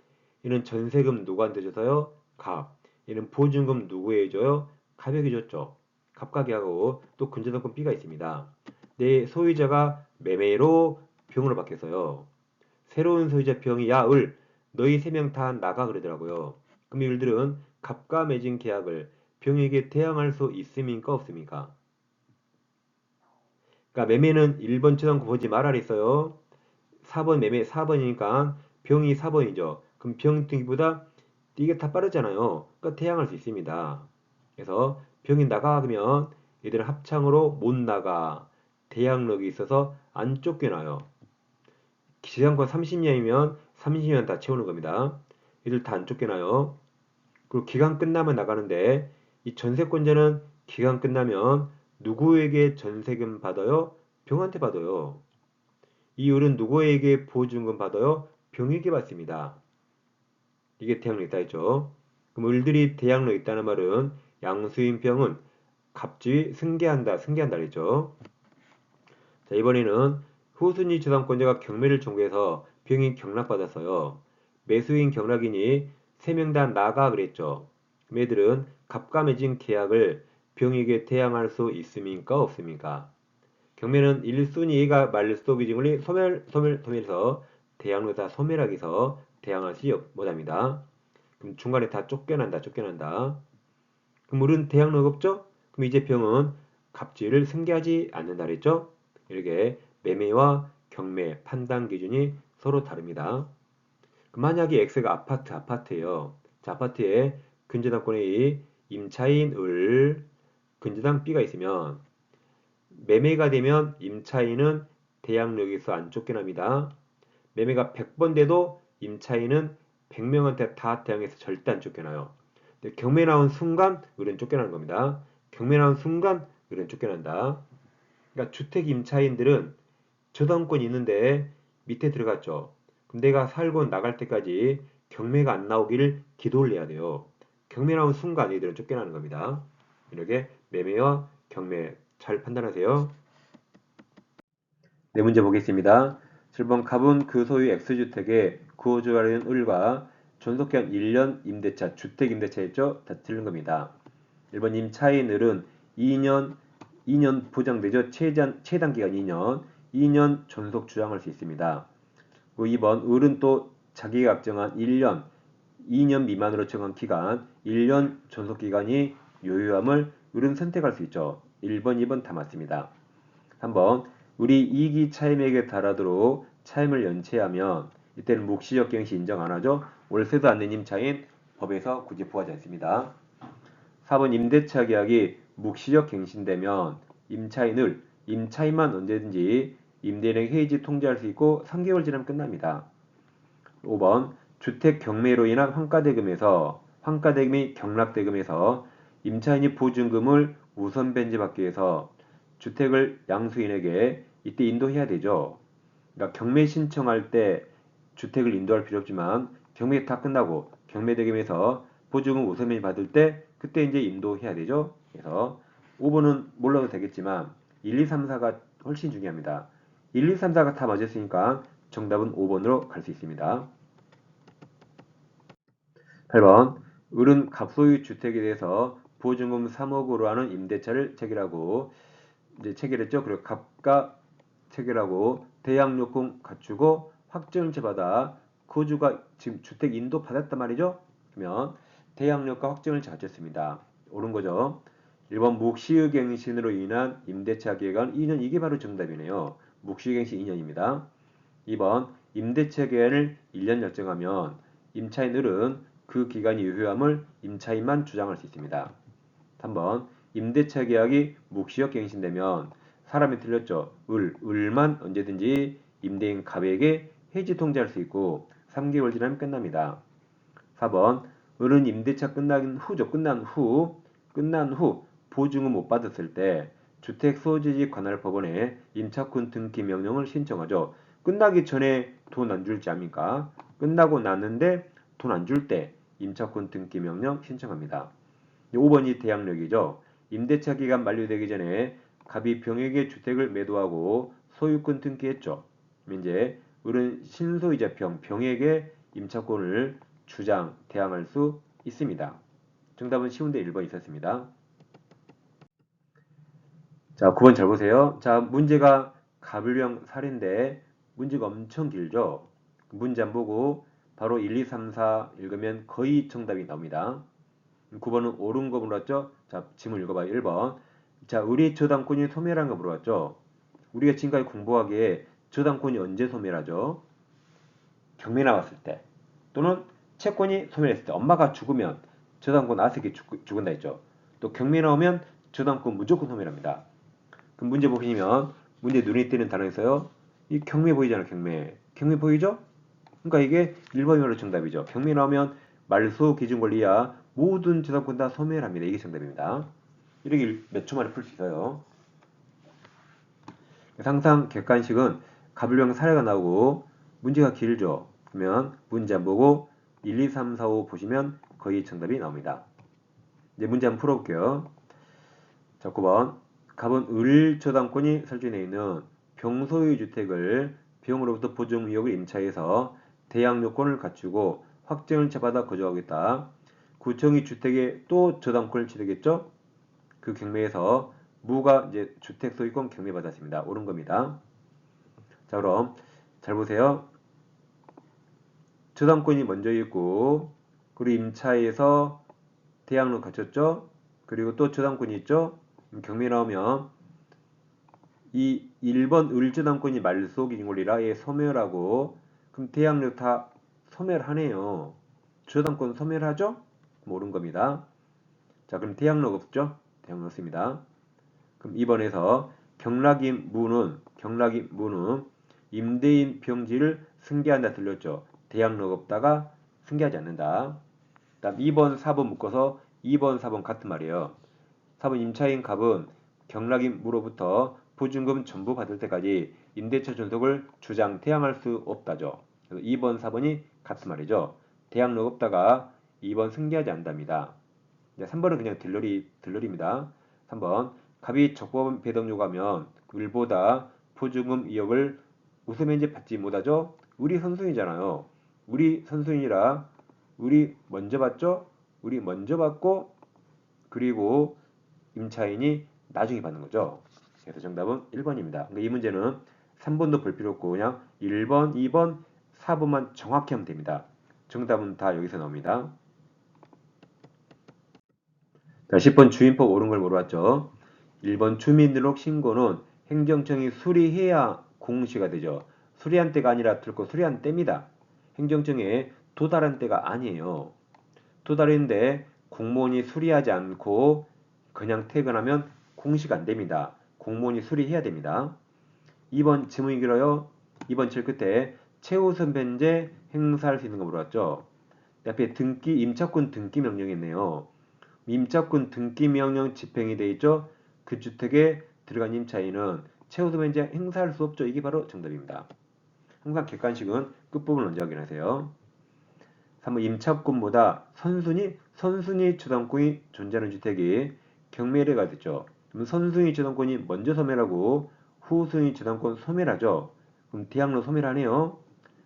이는 전세금 누구한테 줘서요? 갑. 이는 보증금 누구에 줘요? 갑에게 줬죠. 갑과 계약하고 또 근저당권 B가 있습니다. 내 소유자가 매매로 병으로 바뀌었어요. 새로운 소유자 병이 야 을 너희 세 명 다 나가 그러더라고요. 그럼 일들은 갑과 맺은 계약을 병에게 대항할 수 있습니까 없습니까? 그러니까 매매는 1번 처럼 보지 말아 그랬어요. 4번 매매 4번이니까 병이 4번이죠. 그럼 병 등기보다 이게 다 빠르잖아요. 그러니까 대항할 수 있습니다. 그래서 병이 나가 그러면 얘들은 합창으로 못 나가. 대항력이 있어서 안 쫓겨나요. 지상권 30년이면 30년 다 채우는 겁니다. 얘들 다 안 쫓겨나요. 그리고 기간 끝나면 나가는데 이 전세권자는 기간 끝나면 누구에게 전세금 받아요? 병한테 받아요. 이 을은 누구에게 보증금 받아요? 병에게 받습니다. 이게 대항력이 있다 했죠. 그럼 을들이 대항력이 있다는 말은 양수인 병은 갑주의 승계한다 그랬죠. 자, 이번에는 후순위 저당권자가 경매를 청구해서 병이 경락받았어요. 매수인 경락인이 3명 다 나가 그랬죠. 매들은 갑과 맺은 계약을 병에게 대항할 수 있습니까? 없습니까? 경매는 1순위가 말릴 스토비징을 소멸해서 대항로에다 소멸하기서 대항할 수 못합니다. 그럼 중간에 다 쫓겨난다. 그럼 물은 대항로가 없죠? 그럼 이제 병은 갑질을 승계하지 않는다 그랬죠? 이렇게 매매와 경매 판단 기준이 서로 다릅니다. 만약에 X가 아파트예요. 자, 아파트에 근저당권의 임차인 을, 근저당 B가 있으면 매매가 되면 임차인은 대항력에서 안 쫓겨납니다. 매매가 100번 돼도 임차인은 100명한테 다 대항해서 절대 안 쫓겨나요. 근데 경매 나온 순간 을은 쫓겨나는 겁니다. 경매 나온 순간 을은 쫓겨난다. 그러니까 주택 임차인들은 저당권이 있는데 밑에 들어갔죠. 그럼 내가 살고 나갈 때까지 경매가 안 나오기를 기도를 해야 돼요. 경매 나온 순간 이들은 쫓겨나는 겁니다. 이렇게 매매와 경매 잘 판단하세요. 네, 문제 보겠습니다. 7번 갑은 그 소유 X주택에 구호주하려는 을과 존속기간 1년 임대차, 주택 임대차였죠? 다 틀린 겁니다. 1번 임차인 을은 2년 보장되죠? 최단 기간 2년 존속 주장할 수 있습니다. 2번 을은 또 자기가 확정한 2년 미만으로 정한 기간, 1년 존속 기간이 유효함을 을은 선택할 수 있죠. 1번, 2번 다 맞습니다. 3번 우리 이익이 차임액에 달하도록 차임을 연체하면 이때는 묵시적 갱시 인정 안 하죠. 월세도 안 낸 임차인 법에서 굳이 포함하지 않습니다. 4번 임대차 계약이 묵시적 갱신되면 임차인만 언제든지 임대인에게 해지 통지할 수 있고 3개월 지나면 끝납니다. 5번 주택 경매로 인한 환가대금이 경락대금에서 임차인이 보증금을 우선 변제받기 위해서 주택을 양수인에게 이때 인도해야 되죠. 그러니까 경매 신청할 때 주택을 인도할 필요 없지만 경매 다 끝나고 경매대금에서 보증금 우선 변제 받을 때 그때 이제 인도해야 되죠. 그래서 5번은 몰라도 되겠지만 1, 2, 3, 4가 훨씬 중요합니다. 1, 2, 3, 4가 다 맞았으니까 정답은 5번으로 갈 수 있습니다. 8번 을은 갑소유 주택에 대해서 보증금 3억으로 하는 임대차를 체결하고 이제 체결했죠. 그리고 갑과 체결하고 대양요금 갖추고 확정일체 받아 거주가 지금 주택 인도 받았단 말이죠. 그러면 대양력과 확정일체 갖췄습니다. 옳은 거죠. 1번 묵시의갱신으로 인한 임대차 기간 2년 이게 바로 정답이네요. 묵시의갱신 2년입니다. 2번 임대차 기간을 1년 결정하면 임차인 을은 그 기간이 유효함을 임차인만 주장할 수 있습니다. 3번 임대차 계약이 묵시적 갱신되면 사람이 틀렸죠. 을만 언제든지 임대인 갑에게 해지 통지할 수 있고 3개월 지나면 끝납니다. 4번 을은 임대차 끝난 후 보증을 못 받았을 때 주택 소지지 관할 법원에 임차권 등기 명령을 신청하죠. 끝나기 전에 돈 안 줄지 압니까? 끝나고 났는데 돈 안 줄 때 임차권 등기 명령 신청합니다. 5번이 대항력이죠. 임대차 기간 만료되기 전에 갑이 병에게 주택을 매도하고 소유권 등기했죠. 이제 을은 신소이자 병에게 임차권을 대항할 수 있습니다. 정답은 쉬운데 1번 있었습니다. 자, 9번 잘 보세요. 자, 문제가 갑을령 살인데 문제가 엄청 길죠. 문제 안 보고 바로 1, 2, 3, 4 읽으면 거의 정답이 나옵니다. 9번은 옳은 거 물어봤죠? 자, 지문 읽어봐요. 1번. 자, 우리 저당권이 소멸한 거 물어봤죠? 우리가 지금까지 공부하기에 저당권이 언제 소멸하죠? 경매 나왔을 때. 또는 채권이 소멸했을 때. 엄마가 죽으면 저당권 아들이 죽은다 했죠. 또 경매 나오면 저당권 무조건 소멸합니다. 그럼 문제 보시면 문제 눈에 띄는 단어 있어요. 이 경매 보이잖아요. 경매 보이죠? 그러니까 이게 1번이로 정답이죠. 경매 나오면 말소 기준 권리야 모든 저당권 다 소멸합니다. 이게 정답입니다. 이렇게 몇 초 만에 풀 수 있어요. 항상 객관식은 가불명 사례가 나오고 문제가 길죠. 그러면 문제 안 보고 1, 2, 3, 4, 5 보시면 거의 정답이 나옵니다. 이제 문제 한번 풀어볼게요. 자, 9번. 갑은 을 저당권이 설정되어 있는 병소유 주택을 병으로부터 보증 의혹을 임차해서 대양 요건을 갖추고 확정을 처받아 거주하겠다. 구청이 주택에 또 저당권을 취득했죠. 그 경매에서 무가 이제 주택 소유권 경매받았습니다. 옳은 겁니다. 자, 그럼 잘 보세요. 저당권이 먼저 있고 그리고 임차에서 대양로 갖췄죠. 그리고 또 저당권이 있죠. 경매 나오면 이 1번 을저당권이 말소기준 권리라 얘 소멸하고 그럼 대양력 다 소멸하네요. 저당권 소멸하죠? 모른 겁니다. 자, 그럼 대양력 없죠? 대양력 없습니다. 그럼 2번에서 경락인 무는 임대인 병지를 승계한다 들렸죠? 대양력 없다가 승계하지 않는다. 다음 2번, 4번 묶어서 2번, 4번 같은 말이에요. 4번 임차인 갑은 경락인 무로부터 보증금 전부 받을 때까지 임대차 존속을 주장 대항할 수 없다죠. 그래서 2번, 4번이 같은 말이죠. 대항력 없다가 2번 승계하지 않답니다. 3번은 그냥 들러리입니다. 3번 갑이 적법 배당 요구하면 을보다 보증금 2억을 우수면제 받지 못하죠. 우리 선순위잖아요. 우리 선순위라 우리 먼저 받죠. 우리 먼저 받고 그리고 임차인이 나중에 받는 거죠. 그래서 정답은 1번입니다. 그러니까 이 문제는 3번도 볼 필요 없고 그냥 1번, 2번, 4번만 정확히 하면 됩니다. 정답은 다 여기서 나옵니다. 자, 10번 주인법 옳은 걸 물어봤죠. 1번 주민등록 신고는 행정청이 수리해야 공시가 되죠. 수리한 때가 아니라 들고 수리한 때입니다. 행정청에 도달한 때가 아니에요. 도달했는데 공무원이 수리하지 않고 그냥 퇴근하면 공시가 안 됩니다. 공무원이 수리해야 됩니다. 2번 지문이 길어요. 2번 칠 끝에 최우선 변제 행사할 수 있는 거 물어봤죠. 옆에 등기 임차권 등기 명령이 있네요. 임차권 등기 명령 집행이 돼 있죠. 그 주택에 들어간 임차인은 최우선 변제 행사할 수 없죠. 이게 바로 정답입니다. 항상 객관식은 끝부분 먼저 확인하세요. 3번 임차권보다 선순위 주당권이 존재하는 주택이 경매례가 됐죠. 그럼 선순위 주당권이 먼저 소멸하고 후순위 주당권 소멸하죠. 그럼 대항력 소멸하네요.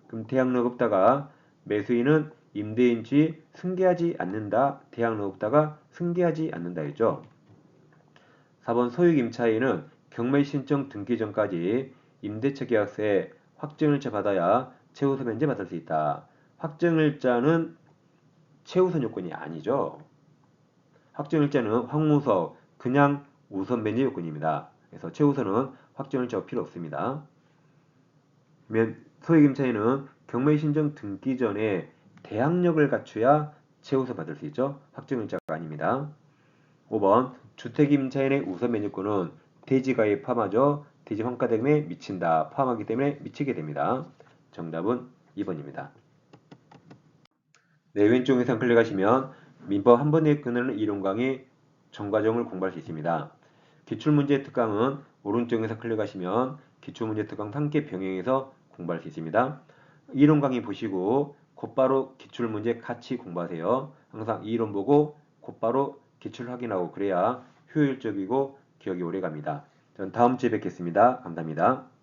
그럼 대항력 없다가 매수인은 임대인지 승계하지 않는다. 대항력 없다가 승계하지 않는다 했죠. 4번 소유 임차인은 경매 신청 등기 전까지 임대차 계약서에 확정일자 받아야 최우선 면제 받을 수 있다. 확정일자는 최우선 요건이 아니죠. 확정일자는 황우석 그냥 우선 면제 요건입니다. 그래서 최우선은 확정일자가 필요 없습니다. 그러면 소액임차인은 경매 신청 등기 전에 대항력을 갖춰야 최우선 받을 수 있죠. 확정일자가 아닙니다. 5번 주택임차인의 우선 면제권은 대지가에 포함하죠. 대지 환가대금에 미친다. 포함하기 때문에 미치게 됩니다. 정답은 2번입니다. 네, 왼쪽 영상 클릭하시면 민법 한 번에 끝나는 이론 강의 전과정을 공부할 수 있습니다. 기출문제 특강은 오른쪽 영상 클릭하시면 기출문제 특강 함께 병행해서 공부할 수 있습니다. 이론 강의 보시고 곧바로 기출문제 같이 공부하세요. 항상 이론 보고 곧바로 기출 확인하고 그래야 효율적이고 기억이 오래 갑니다. 전 다음 주에 뵙겠습니다. 감사합니다.